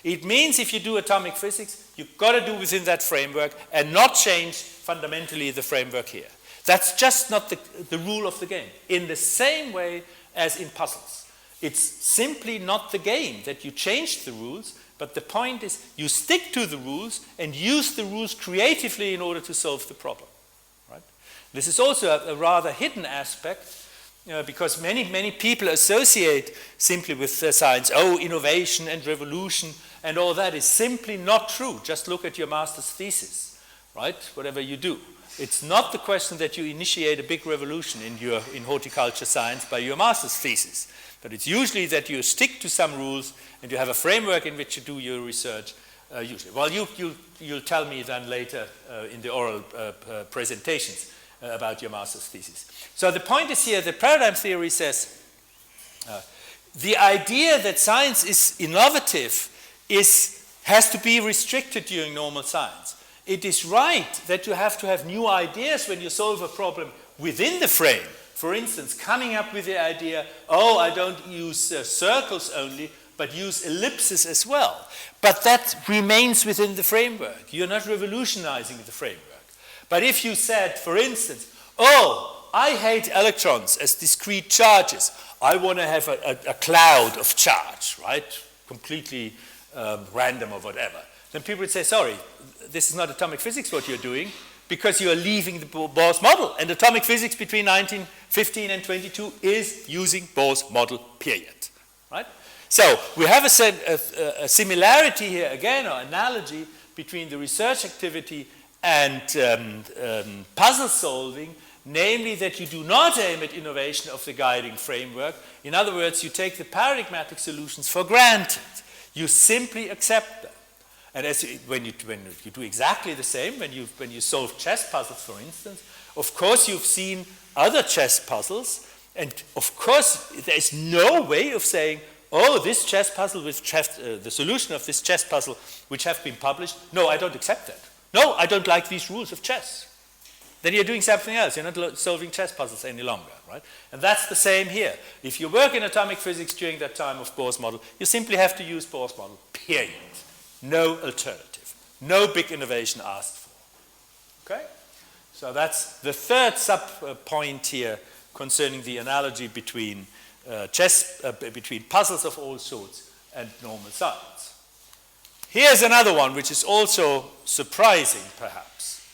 It means if you do atomic physics, you've got to do within that framework and not change fundamentally the framework here. That's just not the rule of the game. In the same way as in puzzles. It's simply not the game that you change the rules, but the point is you stick to the rules and use the rules creatively in order to solve the problem. Right? This is also a rather hidden aspect. Because many people associate simply with science, innovation and revolution and all that is simply not true. Just look at your master's thesis, right? Whatever you do. It's not the question that you initiate a big revolution in horticulture science by your master's thesis, but it's usually that you stick to some rules and you have a framework in which you do your research, usually. Well, you'll tell me then later in the oral presentations about your master's thesis. So the point is here, the paradigm theory says the idea that science is innovative has to be restricted during normal science. It is right that you have to have new ideas when you solve a problem within the frame. For instance, coming up with the idea, I don't use circles only, but use ellipses as well. But that remains within the framework. You're not revolutionizing the framework. But if you said, for instance, I hate electrons as discrete charges. I want to have a cloud of charge, right? Completely random or whatever. Then people would say, sorry, this is not atomic physics what you're doing because you're leaving the Bohr's model. And atomic physics between 1915 and 22 is using Bohr's model, period. Right? So we have a similarity here, again, or analogy between the research activity and puzzle solving, namely that you do not aim at innovation of the guiding framework. In other words, you take the paradigmatic solutions for granted. You simply accept them. And when you do exactly the same, when you solve chess puzzles, for instance, of course you've seen other chess puzzles, and of course there is no way of saying, this chess puzzle, the solution of this chess puzzle, which have been published, no, I don't accept that. No, I don't like these rules of chess. Then you're doing something else. You're not solving chess puzzles any longer, right? And that's the same here. If you work in atomic physics during that time of Bohr's model, you simply have to use Bohr's model, period. No alternative. No big innovation asked for. Okay? So that's the third sub-point here concerning the analogy between between puzzles of all sorts and normal science. Here's another one which is also surprising, perhaps.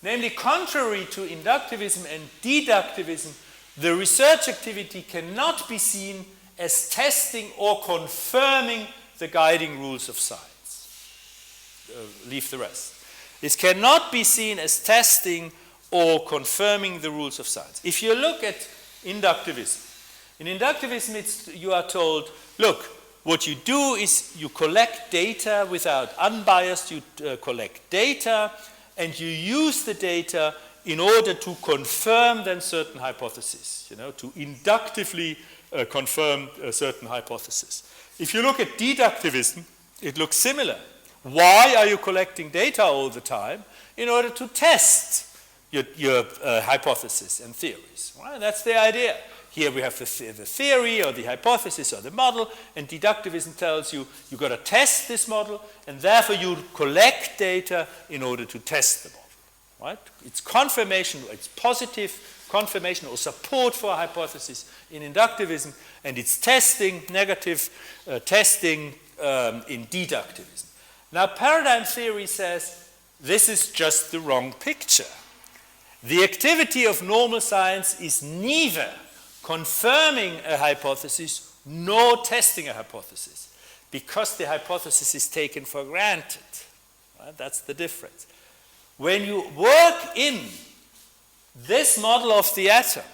Namely, contrary to inductivism and deductivism, the research activity cannot be seen as testing or confirming the guiding rules of science. Leave the rest. This cannot be seen as testing or confirming the rules of science. If you look at inductivism, in inductivism you are told, look, what you do is you collect data without unbiased, you collect data, and you use the data in order to confirm then certain hypotheses, to inductively confirm a certain hypothesis. If you look at deductivism, it looks similar. Why are you collecting data all the time? In order to test your hypothesis and theories. Right? That's the idea. Here we have the theory or the hypothesis or the model, and deductivism tells you you've got to test this model, and therefore you collect data in order to test the model. Right? It's confirmation, it's positive confirmation or support for a hypothesis in inductivism, and it's testing, negative testing in deductivism. Now, paradigm theory says this is just the wrong picture. The activity of normal science is neither confirming a hypothesis nor testing a hypothesis, because the hypothesis is taken for granted. Right? That's the difference. When you work in this model of the atom,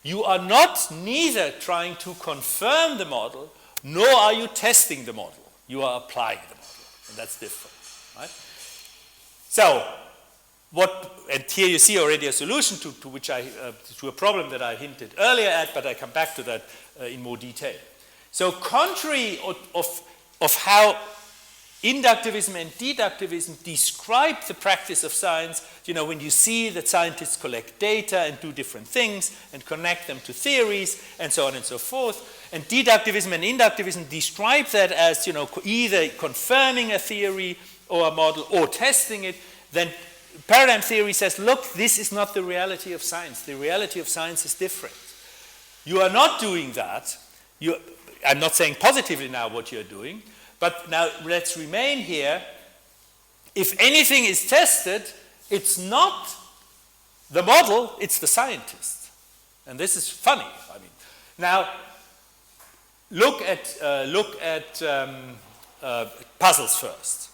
you are not neither trying to confirm the model, nor are you testing the model. You are applying the model, and that's different. Right? So, and here you see already a solution to a problem that I hinted earlier at, but I come back to that in more detail. So, contrary of how inductivism and deductivism describe the practice of science, when you see that scientists collect data and do different things and connect them to theories and so on and so forth, and deductivism and inductivism describe that as, either confirming a theory or a model or testing it, then paradigm theory says, look, this is not the reality of science. The reality of science is different. You are not doing that. I'm not saying positively now what you're doing, but now let's remain here. If anything is tested, it's not the model, it's the scientist. And this is funny. Now, look at puzzles first.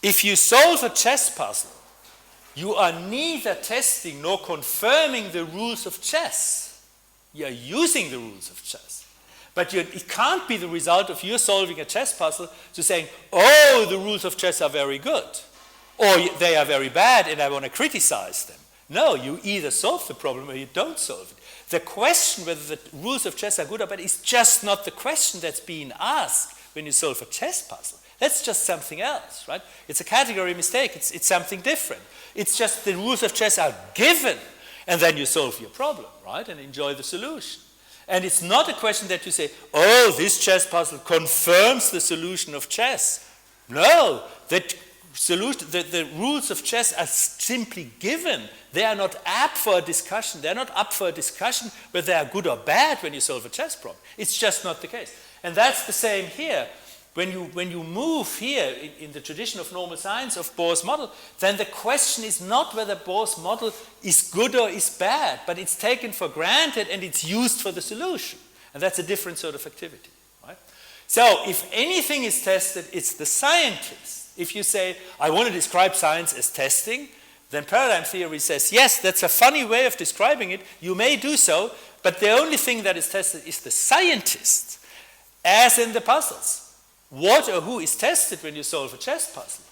If you solve a chess puzzle, you are neither testing nor confirming the rules of chess. You are using the rules of chess. But it can't be the result of you solving a chess puzzle to saying, oh, the rules of chess are very good, or they are very bad and I want to criticize them. No, you either solve the problem or you don't solve it. The question whether the rules of chess are good or bad is just not the question that's being asked when you solve a chess puzzle. That's just something else, right? It's a category mistake. It's something different. It's just the rules of chess are given, and then you solve your problem, right, and enjoy the solution. And it's not a question that you say, oh, this chess puzzle confirms the solution of chess. No, the rules of chess are simply given. They are not up for a discussion. They're not up for a discussion whether they are good or bad when you solve a chess problem. It's just not the case. And that's the same here. When you move here in the tradition of normal science of Bohr's model, then the question is not whether Bohr's model is good or is bad, but it's taken for granted and it's used for the solution. And that's a different sort of activity. Right? So if anything is tested, it's the scientist. If you say, I want to describe science as testing, then paradigm theory says, yes, that's a funny way of describing it. You may do so, but the only thing that is tested is the scientist, as in the puzzles. What or who is tested when you solve a chess puzzle?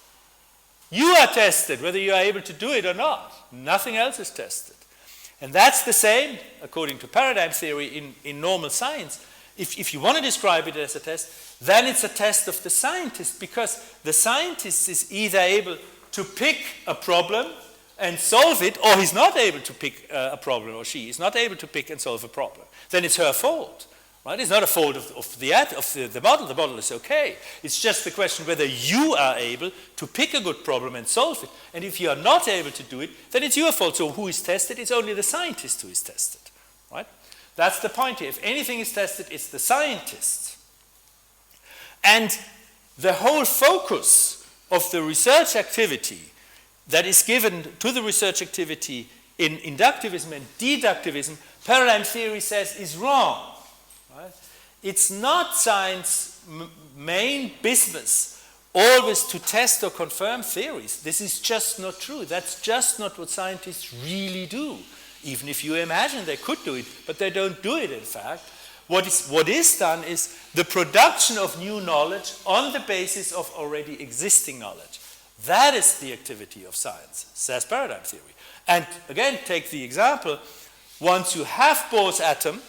You are tested, whether you are able to do it or not. Nothing else is tested. And that's the same, according to paradigm theory, in normal science. If you want to describe it as a test, then it's a test of the scientist, because the scientist is either able to pick a problem and solve it, or he's not able to pick a problem, or she is not able to pick and solve a problem, then it's her fault. Right? It's not a fault of the model. The model is okay. It's just the question whether you are able to pick a good problem and solve it. And if you are not able to do it, then it's your fault. So who is tested? It's only the scientist who is tested. Right? That's the point here. If anything is tested, it's the scientist. And the whole focus of the research activity that is given to the research activity in inductivism and deductivism, paradigm theory says is wrong. Right? It's not science's main business always to test or confirm theories. This is just not true. That's just not what scientists really do. Even if you imagine they could do it, but they don't do it in fact. What is done is the production of new knowledge on the basis of already existing knowledge. That is the activity of science, says paradigm theory. And again, take the example, once you have Bohr's atom,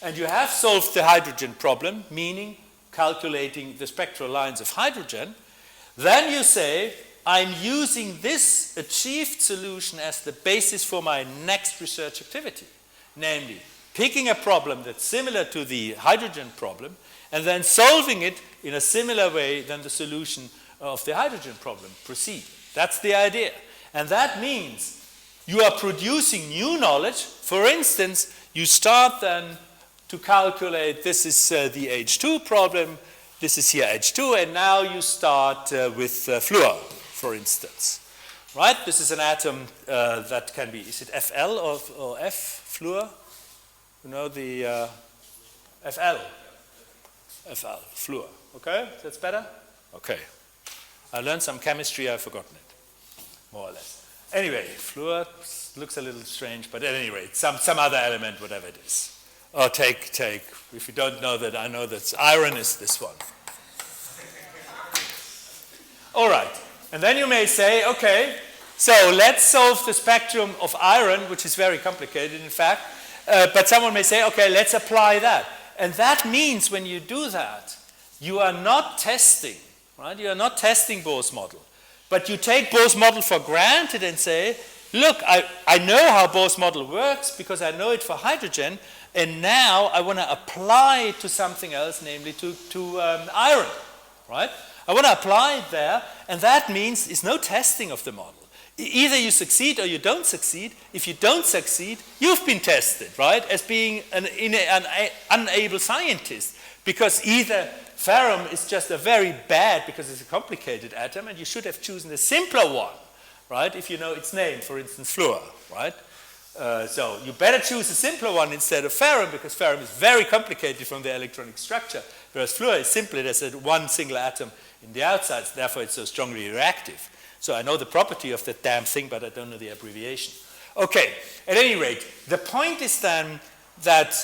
and you have solved the hydrogen problem, meaning calculating the spectral lines of hydrogen, then you say, I'm using this achieved solution as the basis for my next research activity. Namely, picking a problem that's similar to the hydrogen problem, and then solving it in a similar way than the solution of the hydrogen problem proceed. That's the idea. And that means you are producing new knowledge. For instance, you start then to calculate, this is the H2 problem, this is here H2, and now you start with fluor, for instance. Right? This is an atom that can be, is it Fl or F, fluor? You know, the Fl, fluor. Okay? That's better? Okay. I learned some chemistry, I've forgotten it, more or less. Anyway, fluor looks a little strange, but at any rate, some other element, whatever it is. Or take, if you don't know that, I know that iron is this one. All right, and then you may say, okay, so let's solve the spectrum of iron, which is very complicated, in fact, but someone may say, okay, let's apply that. And that means when you do that, you are not testing, right? You are not testing Bohr's model, but you take Bohr's model for granted and say, look, I know how Bohr's model works because I know it for hydrogen, and now I want to apply it to something else, namely to iron, right? I want to apply it there, and that means it's no testing of the model. Either you succeed or you don't succeed. If you don't succeed, you've been tested, right, as being an unable scientist, because either ferrum is just a very bad, because it's a complicated atom, and you should have chosen a simpler one, right, if you know its name, for instance, fluor, right? So you better choose a simpler one instead of ferrum, because ferrum is very complicated from the electronic structure, whereas fluor is simply there's one single atom in the outside, so therefore it's so strongly reactive. So I know the property of that damn thing, but I don't know the abbreviation. Okay, at any rate, the point is then that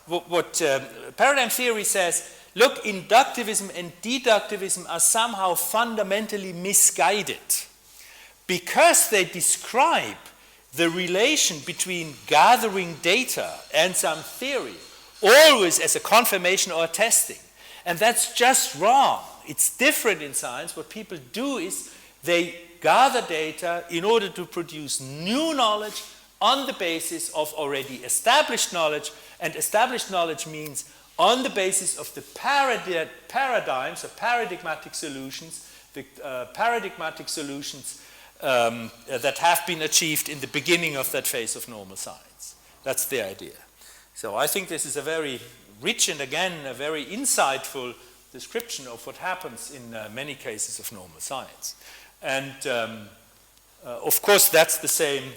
what paradigm theory says, look, inductivism and deductivism are somehow fundamentally misguided because they describe the relation between gathering data and some theory always as a confirmation or a testing. And that's just wrong. It's different in science. What people do is they gather data in order to produce new knowledge on the basis of already established knowledge. And established knowledge means on the basis of the paradigms or paradigmatic solutions, that have been achieved in the beginning of that phase of normal science. That's the idea. So I think this is a very rich and again a very insightful description of what happens in many cases of normal science. And of course that's the same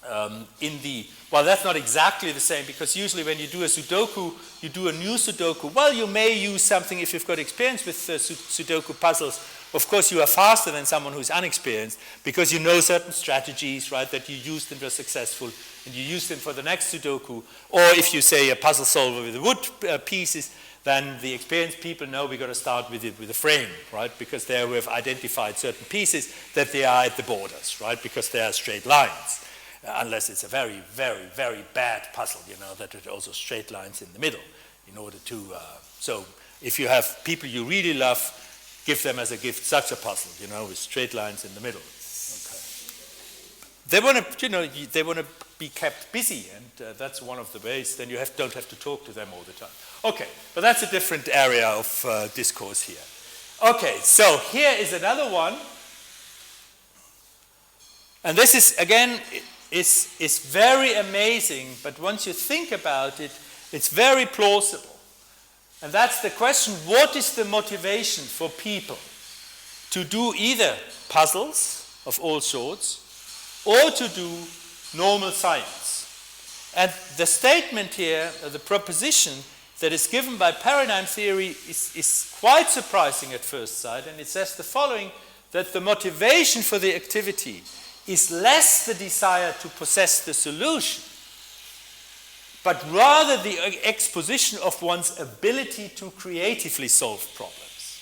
well, that's not exactly the same, because usually when you do a Sudoku, you do a new Sudoku. Well, you may use something if you've got experience with Sudoku puzzles. Of course, you are faster than someone who's unexperienced because you know certain strategies, right, that you used and were successful, and you use them for the next Sudoku. Or if you say a puzzle solver with the wood pieces, then the experienced people know we've got to start with it with a frame, right, because there we've identified certain pieces that they are at the borders, right, because they are straight lines. Unless it's a very, very, very bad puzzle, you know, that it also straight lines in the middle in order to, so if you have people you really love, give them as a gift such a puzzle, you know, with straight lines in the middle. Okay. They want to, you know, they want to be kept busy, and that's one of the ways. Then you don't have to talk to them all the time. Okay, but that's a different area of discourse here. Okay, so here is another one, and this is again is very amazing. But once you think about it, it's very plausible. And that's the question, what is the motivation for people to do either puzzles of all sorts or to do normal science? And the statement here, the proposition that is given by paradigm theory is quite surprising at first sight, and it says the following, that the motivation for the activity is less the desire to possess the solution, but rather the exposition of one's ability to creatively solve problems.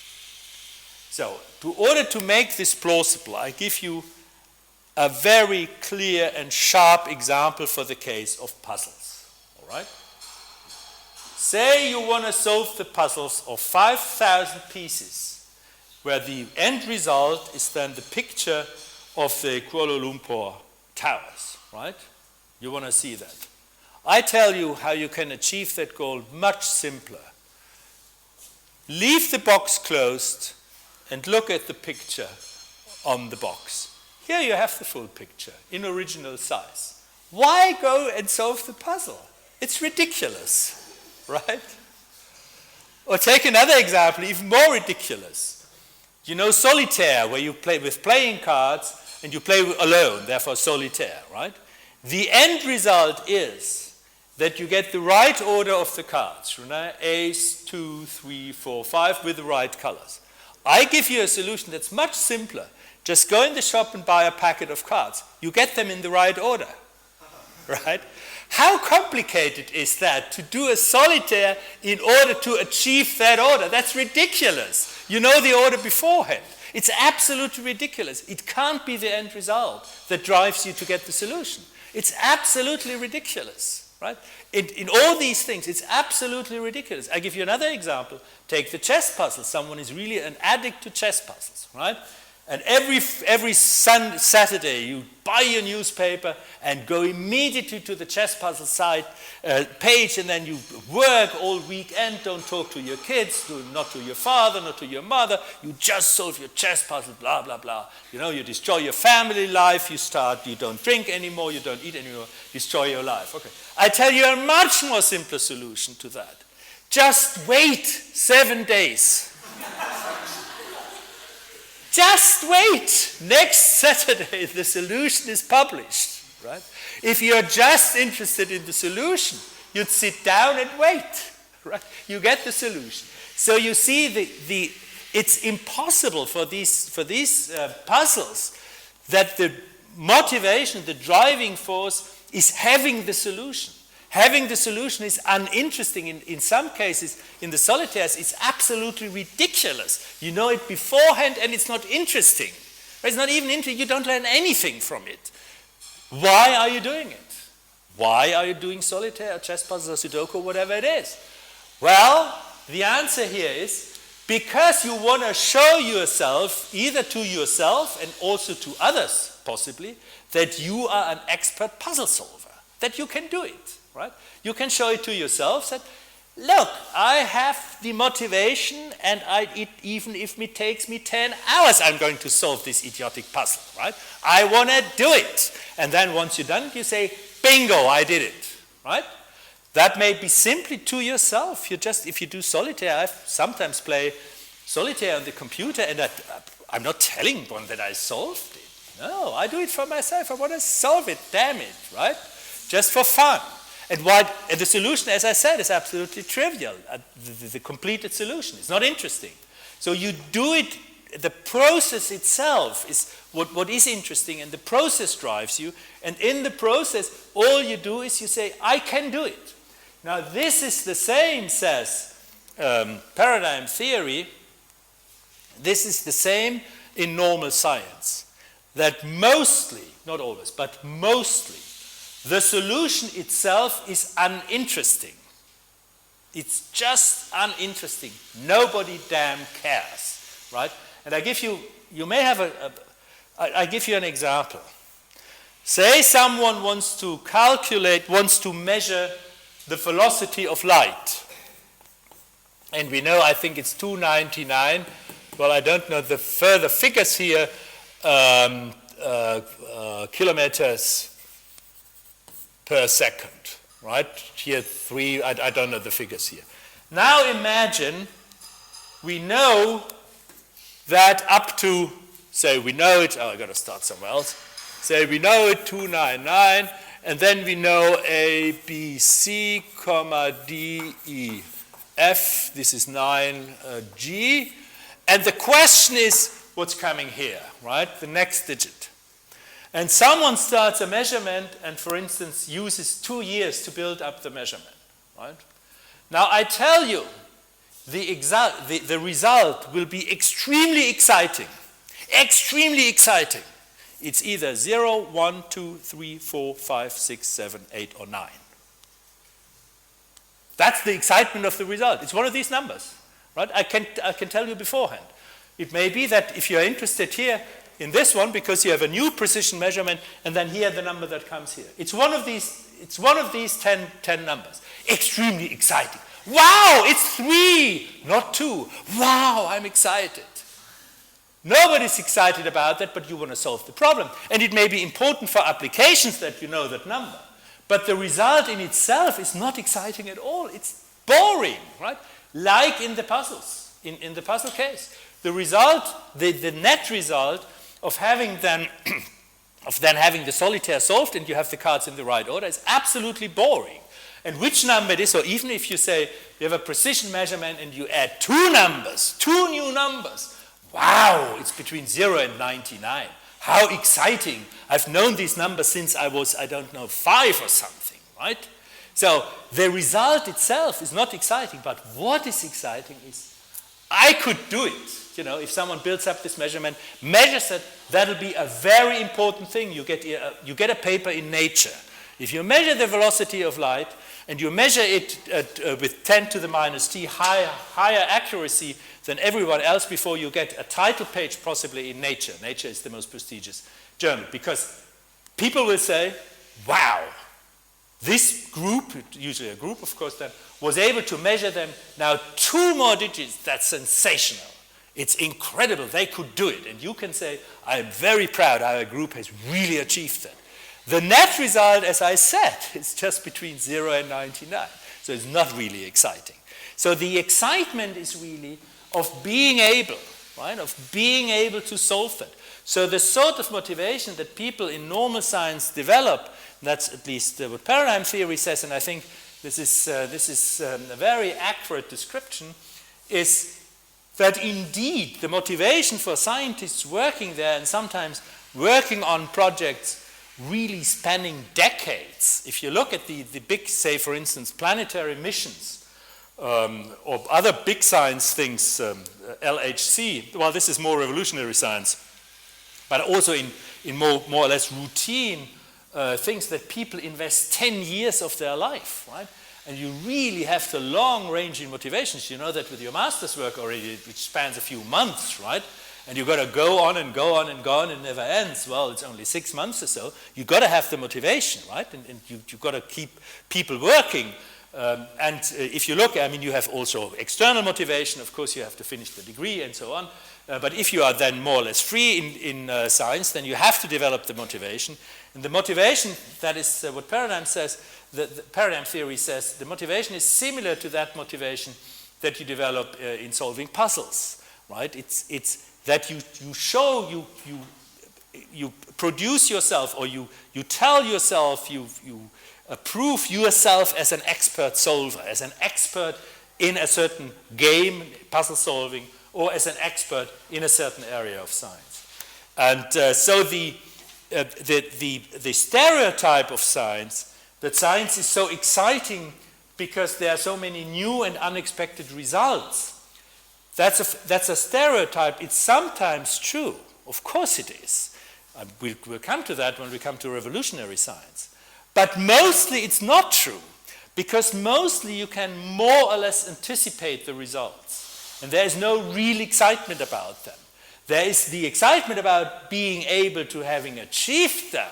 So, in order to make this plausible, I give you a very clear and sharp example for the case of puzzles. All right? Say you want to solve the puzzles of 5,000 pieces, where the end result is then the picture of the Kuala Lumpur towers, right? You want to see that. I tell you how you can achieve that goal much simpler. Leave the box closed and look at the picture on the box. Here you have the full picture in original size. Why go and solve the puzzle? It's ridiculous, right? Or take another example, even more ridiculous. You know solitaire, where you play with playing cards and you play alone, therefore solitaire, right? The end result is that you get the right order of the cards, right? Ace, 2, 3, 4, 5, with the right colors. I give you a solution that's much simpler. Just go in the shop and buy a packet of cards. You get them in the right order, right? How complicated is that to do a solitaire in order to achieve that order? That's ridiculous. You know the order beforehand. It's absolutely ridiculous. It can't be the end result that drives you to get the solution. It's absolutely ridiculous. Right? In all these things, it's absolutely ridiculous. I give you another example. Take the chess puzzle. Someone is really an addict to chess puzzles, right? And every Saturday, you buy your newspaper and go immediately to the chess puzzle site page, and then you work all weekend. Don't talk to your kids, not to your father, not to your mother. You just solve your chess puzzle, blah, blah, blah. You know, you destroy your family life. You don't drink anymore, you don't eat anymore, destroy your life. Okay. I tell you a much more simpler solution to that. Just wait 7 days. Just wait. Next Saturday, the solution is published, right? If you're just interested in the solution, you'd sit down and wait, right? You get the solution. So you see, it's impossible for these puzzles that the motivation, the driving force, is having the solution. Having the solution is uninteresting. In some cases, in the solitaires, it's absolutely ridiculous. You know it beforehand and it's not interesting. It's not even interesting. You don't learn anything from it. Why are you doing it? Why are you doing solitaire or chess puzzles or Sudoku or whatever it is? Well, the answer here is because you want to show yourself, either to yourself and also to others, possibly, that you are an expert puzzle solver, that you can do it. Right? You can show it to yourself that, look, I have the motivation, and even if it takes me 10 hours, I'm going to solve this idiotic puzzle, right? I want to do it. And then once you're done, you say, bingo, I did it, right? That may be simply to yourself. If you do solitaire, I sometimes play solitaire on the computer, and I'm not telling one that I solved it. No, I do it for myself. I want to solve it, damn it, right? Just for fun. And the solution, as I said, is absolutely trivial. The completed solution is not interesting. So you do it, the process itself is what is interesting, and the process drives you. And in the process, all you do is you say, I can do it. Now this is the same, says paradigm theory, this is the same in normal science. That mostly, not always, but mostly, the solution itself is uninteresting. It's just uninteresting. Nobody damn cares. right? And I give you, you may have I give you an example. Say someone wants to measure the velocity of light. And we know, I think it's 299. Well, I don't know the further figures here, kilometers per second, right? Here 3, I don't know the figures here. Now imagine we know that up to, say we know it, I got to start somewhere else. Say we know it 299, and then we know A, B, C, D, E, F, this is 9, G. And the question is, what's coming here, right? The next digit. And someone starts a measurement and, for instance, uses 2 years to build up the measurement, right? Now, I tell you, the result will be extremely exciting. Extremely exciting. It's either 0, 1, 2, 3, 4, 5, 6, 7, 8, or 9. That's the excitement of the result. It's one of these numbers, right? I can tell you beforehand. It may be that if you're interested here in this one, because you have a new precision measurement, and then here the number that comes here. It's one of these 10 numbers. Extremely exciting. Wow, it's 3, not 2. Wow, I'm excited. Nobody's excited about that, but you want to solve the problem. And it may be important for applications that you know that number. But the result in itself is not exciting at all. It's boring, right? Like in the puzzles, in the puzzle case. The result, the net result of having then having the solitaire solved and you have the cards in the right order is absolutely boring. And which number it is, or even if you say you have a precision measurement and you add 2 numbers, 2 new numbers, wow, it's between 0 and 99. How exciting. I've known these numbers since I was, 5 or something, right? So the result itself is not exciting, but what is exciting is I could do it. You know, if someone builds up this measurement, measures it, that'll be a very important thing. You get a paper in Nature. If you measure the velocity of light and you measure it with 10 to the minus t, higher accuracy than everyone else before you get a title page possibly in Nature. Nature is the most prestigious journal because people will say, wow, this group, usually a group of course then, was able to measure them now 2 more digits. That's sensational. It's incredible. They could do it. And you can say, I'm very proud our group has really achieved that. The net result, as I said, is just between 0 and 99. So it's not really exciting. So the excitement is really of being able, right, of being able to solve it. So the sort of motivation that people in normal science develop, that's at least what paradigm theory says, and I think this is a very accurate description, is that indeed the motivation for scientists working there and sometimes working on projects really spanning decades. If you look at the big, say for instance, planetary missions or other big science things, LHC, well this is more revolutionary science, but also in more or less routine things that people invest 10 years of their life, right? And you really have the long-ranging motivations. You know that with your master's work already, which spans a few months, right? And you've got to go on and go on and go on and it never ends. Well, it's only 6 months or so. You've got to have the motivation, right? And you've got to keep people working. And if you look, I mean, you have also external motivation. Of course, you have to finish the degree and so on. But if you are then more or less free in science, then you have to develop the motivation. And the motivation, that is what paradigm says, the paradigm theory says, the motivation is similar to that motivation that you develop in solving puzzles, right? It's that you produce yourself, or you tell yourself, you prove yourself as an expert solver, as an expert in a certain game, puzzle solving, or as an expert in a certain area of science. And so the stereotype of science, that science is so exciting because there are so many new and unexpected results, that's a stereotype. It's sometimes true. Of course it is. We'll come to that when we come to revolutionary science. But mostly it's not true, because mostly you can more or less anticipate the results. And there is no real excitement about them. There is the excitement about being able to having achieved them,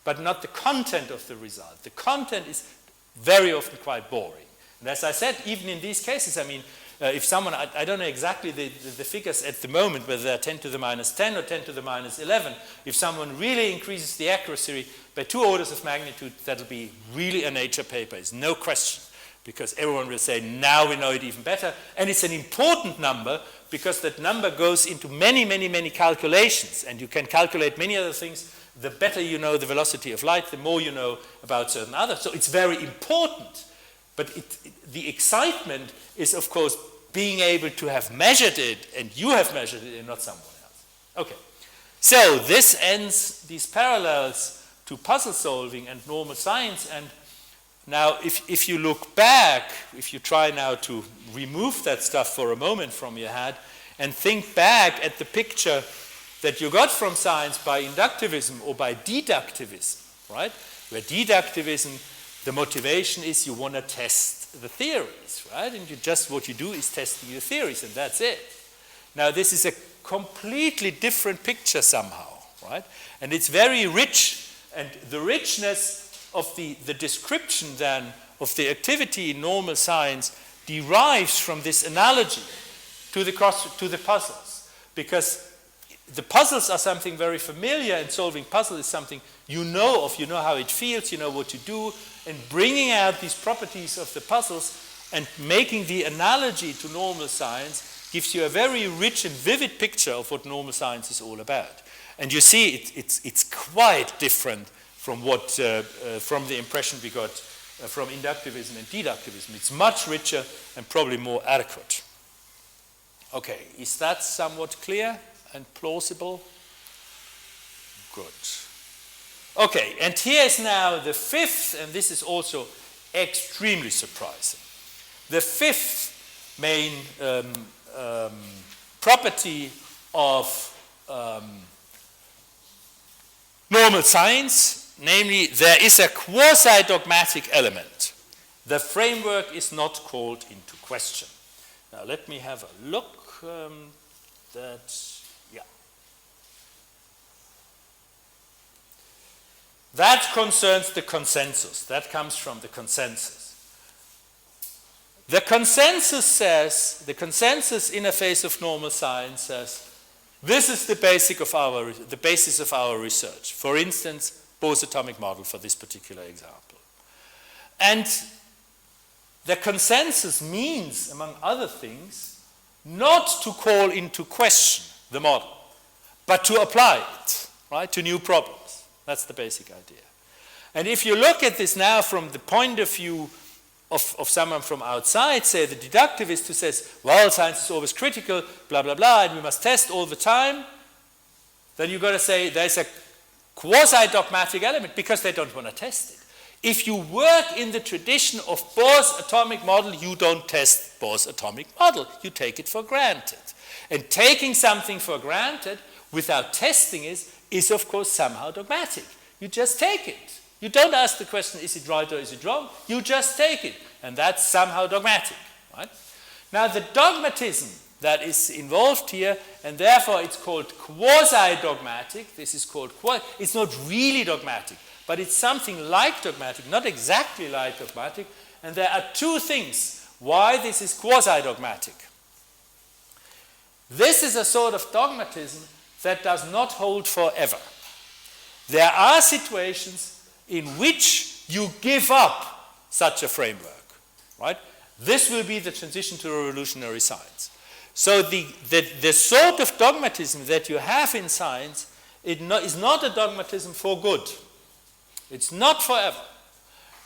but not the content of the result. The content is very often quite boring. And as I said, even in these cases, I mean, if someone, I don't know exactly the figures at the moment, whether they're 10 to the minus 10 or 10 to the minus 11, if someone really increases the accuracy by 2 orders of magnitude, that'll be really a Nature paper, it's no question, because everyone will say, now we know it even better. And it's an important number, because that number goes into many, many, many calculations, and you can calculate many other things. The better you know the velocity of light, the more you know about certain others. So it's very important. But the excitement is, of course, being able to have measured it, and you have measured it and not someone else. Okay. So this ends these parallels to puzzle solving and normal science. And now, if you look back, if you try now to remove that stuff for a moment from your head and think back at the picture that you got from science by inductivism or by deductivism, right? Where deductivism, the motivation is you want to test the theories, right? And what you do is testing your theories, and that's it. Now, this is a completely different picture somehow, right? And it's very rich, and the richness of the description then of the activity in normal science derives from this analogy to the puzzles, because the puzzles are something very familiar, and solving puzzles is something you know of, you know how it feels, you know what to do, and bringing out these properties of the puzzles and making the analogy to normal science gives you a very rich and vivid picture of what normal science is all about. And you see, it's quite different from from the impression we got from inductivism and deductivism. It's much richer and probably more adequate. Okay, is that somewhat clear and plausible? Good. Okay, and here's now the fifth, and this is also extremely surprising. The fifth main property of normal science, namely, there is a quasi-dogmatic element. The framework is not called into question. Now, let me have a look. That concerns the consensus. That comes from the consensus. The consensus says, the consensus interface of normal science says, this is the basis of our research. For instance, Bohr's atomic model for this particular example. And the consensus means, among other things, not to call into question the model, but to apply it, right, to new problems. That's the basic idea. And if you look at this now from the point of view of someone from outside, say the deductivist who says, well, science is always critical, blah, blah, blah, and we must test all the time, then you've got to say there's a quasi-dogmatic element because they don't want to test it. If you work in the tradition of Bohr's atomic model, you don't test Bohr's atomic model. You take it for granted. And taking something for granted without testing it is, of course, somehow dogmatic. You just take it. You don't ask the question, is it right or is it wrong? You just take it. And that's somehow dogmatic. Right? Now, the dogmatism that is involved here, and therefore it's called quasi-dogmatic. This is called it's not really dogmatic, but it's something like dogmatic, not exactly like dogmatic. And there are two things why this is quasi-dogmatic. This is a sort of dogmatism that does not hold forever. There are situations in which you give up such a framework, right? This will be the transition to revolutionary science. So the sort of dogmatism that you have in science is not a dogmatism for good. It's not forever.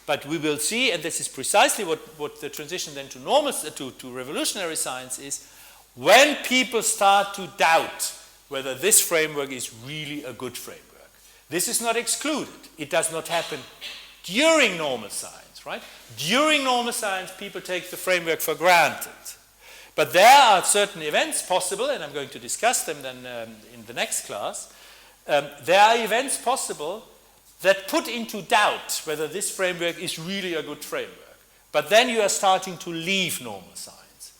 But we will see, and this is precisely what the transition then to revolutionary science is, when people start to doubt whether this framework is really a good framework. This is not excluded. It does not happen during normal science, right? During normal science, people take the framework for granted. But there are certain events possible, and I'm going to discuss them then in the next class. There are events possible that put into doubt whether this framework is really a good framework. But then you are starting to leave normal science.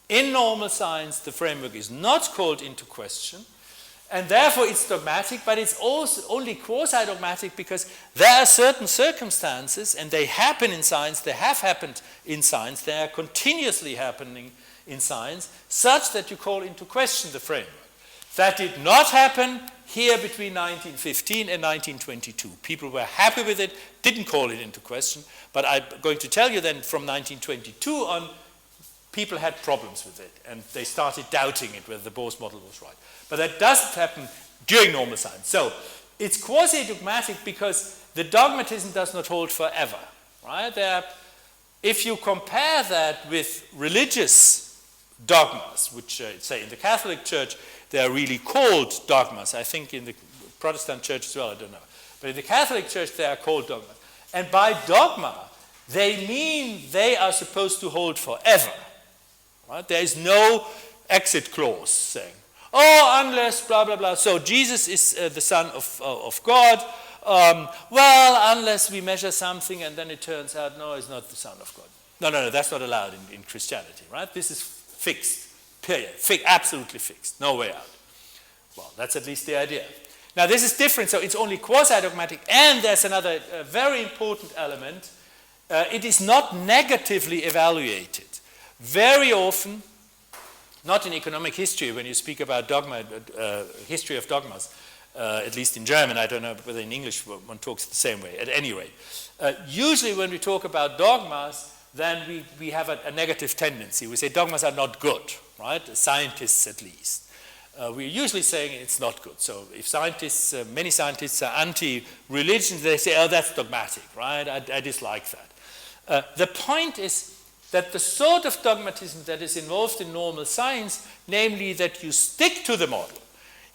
In normal science, the framework is not called into question, and therefore it's dogmatic, but it's also only quasi-dogmatic because there are certain circumstances, and they happen in science, they have happened in science, they are continuously happening in science, such that you call into question the framework. That did not happen here between 1915 and 1922. People were happy with it, didn't call it into question, but I'm going to tell you then from 1922 on, people had problems with it, and they started doubting it, whether the Bohr's model was right. But that doesn't happen during normal science. So it's quasi-dogmatic because the dogmatism does not hold forever, right? If you compare that with religious dogmas, which say in the Catholic Church, they are really called dogmas. I think in the Protestant Church as well, I don't know. But in the Catholic Church, they are called dogmas. And by dogma, they mean they are supposed to hold forever. Right? There is no exit clause saying, oh, unless blah, blah, blah. So Jesus is the Son of God. Well, unless we measure something and then it turns out, no, he's not the Son of God. No, that's not allowed in Christianity, right? This is fixed, period. Absolutely fixed, no way out. Well, that's at least the idea. Now, this is different, so it's only quasi-dogmatic, and there's another very important element. It is not negatively evaluated. Very often, not in economic history, when you speak about dogma, history of dogmas, at least in German, I don't know whether in English one talks the same way, at any rate. Usually when we talk about dogmas, then we have a negative tendency. We say dogmas are not good, right? Scientists at least. We're usually saying it's not good. So if scientists, many scientists are anti-religion, they say, oh, that's dogmatic, right? I dislike that. The point is that the sort of dogmatism that is involved in normal science, namely that you stick to the model,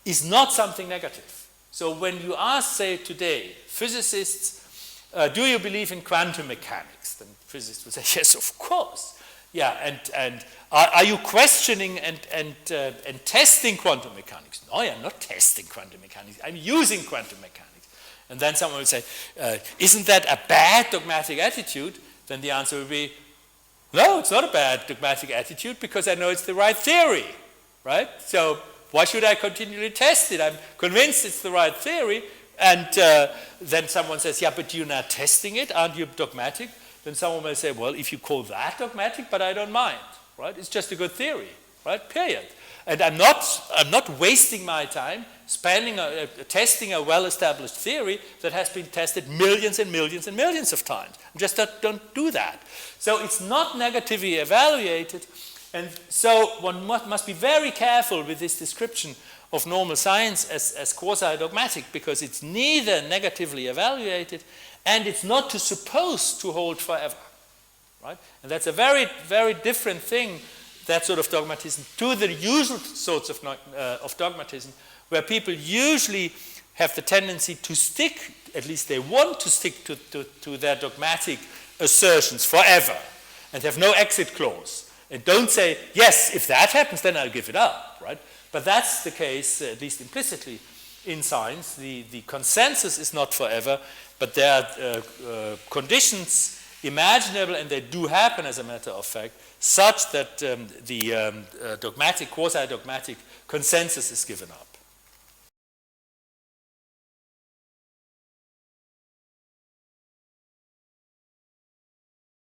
is not something negative. So when you ask, say, today, physicists, do you believe in quantum mechanics? Then physicists will say, yes, of course. Yeah, and are you questioning and testing quantum mechanics? No, I'm not testing quantum mechanics. I'm using quantum mechanics. And then someone will say, isn't that a bad dogmatic attitude? Then the answer will be, no, it's not a bad dogmatic attitude because I know it's the right theory, right? So why should I continually test it? I'm convinced it's the right theory. And then someone says, yeah, but you're not testing it. Aren't you dogmatic? Then someone may say, well, if you call that dogmatic, but I don't mind, right? It's just a good theory, right? Period. And I'm not wasting my time testing a well-established theory that has been tested millions and millions and millions of times. Just don't do that. So it's not negatively evaluated, and so one must be very careful with this description of normal science as quasi-dogmatic, because it's neither negatively evaluated and it's not supposed to hold forever, right? And that's a very, very different thing, that sort of dogmatism, to the usual sorts of dogmatism, where people usually have the tendency to stick, at least they want to stick to their dogmatic assertions forever, and have no exit clause, and don't say, yes, if that happens, then I'll give it up, right? But that's the case, at least implicitly, in science. The consensus is not forever, but there are conditions imaginable, and they do happen as a matter of fact, such that the dogmatic, quasi-dogmatic consensus is given up.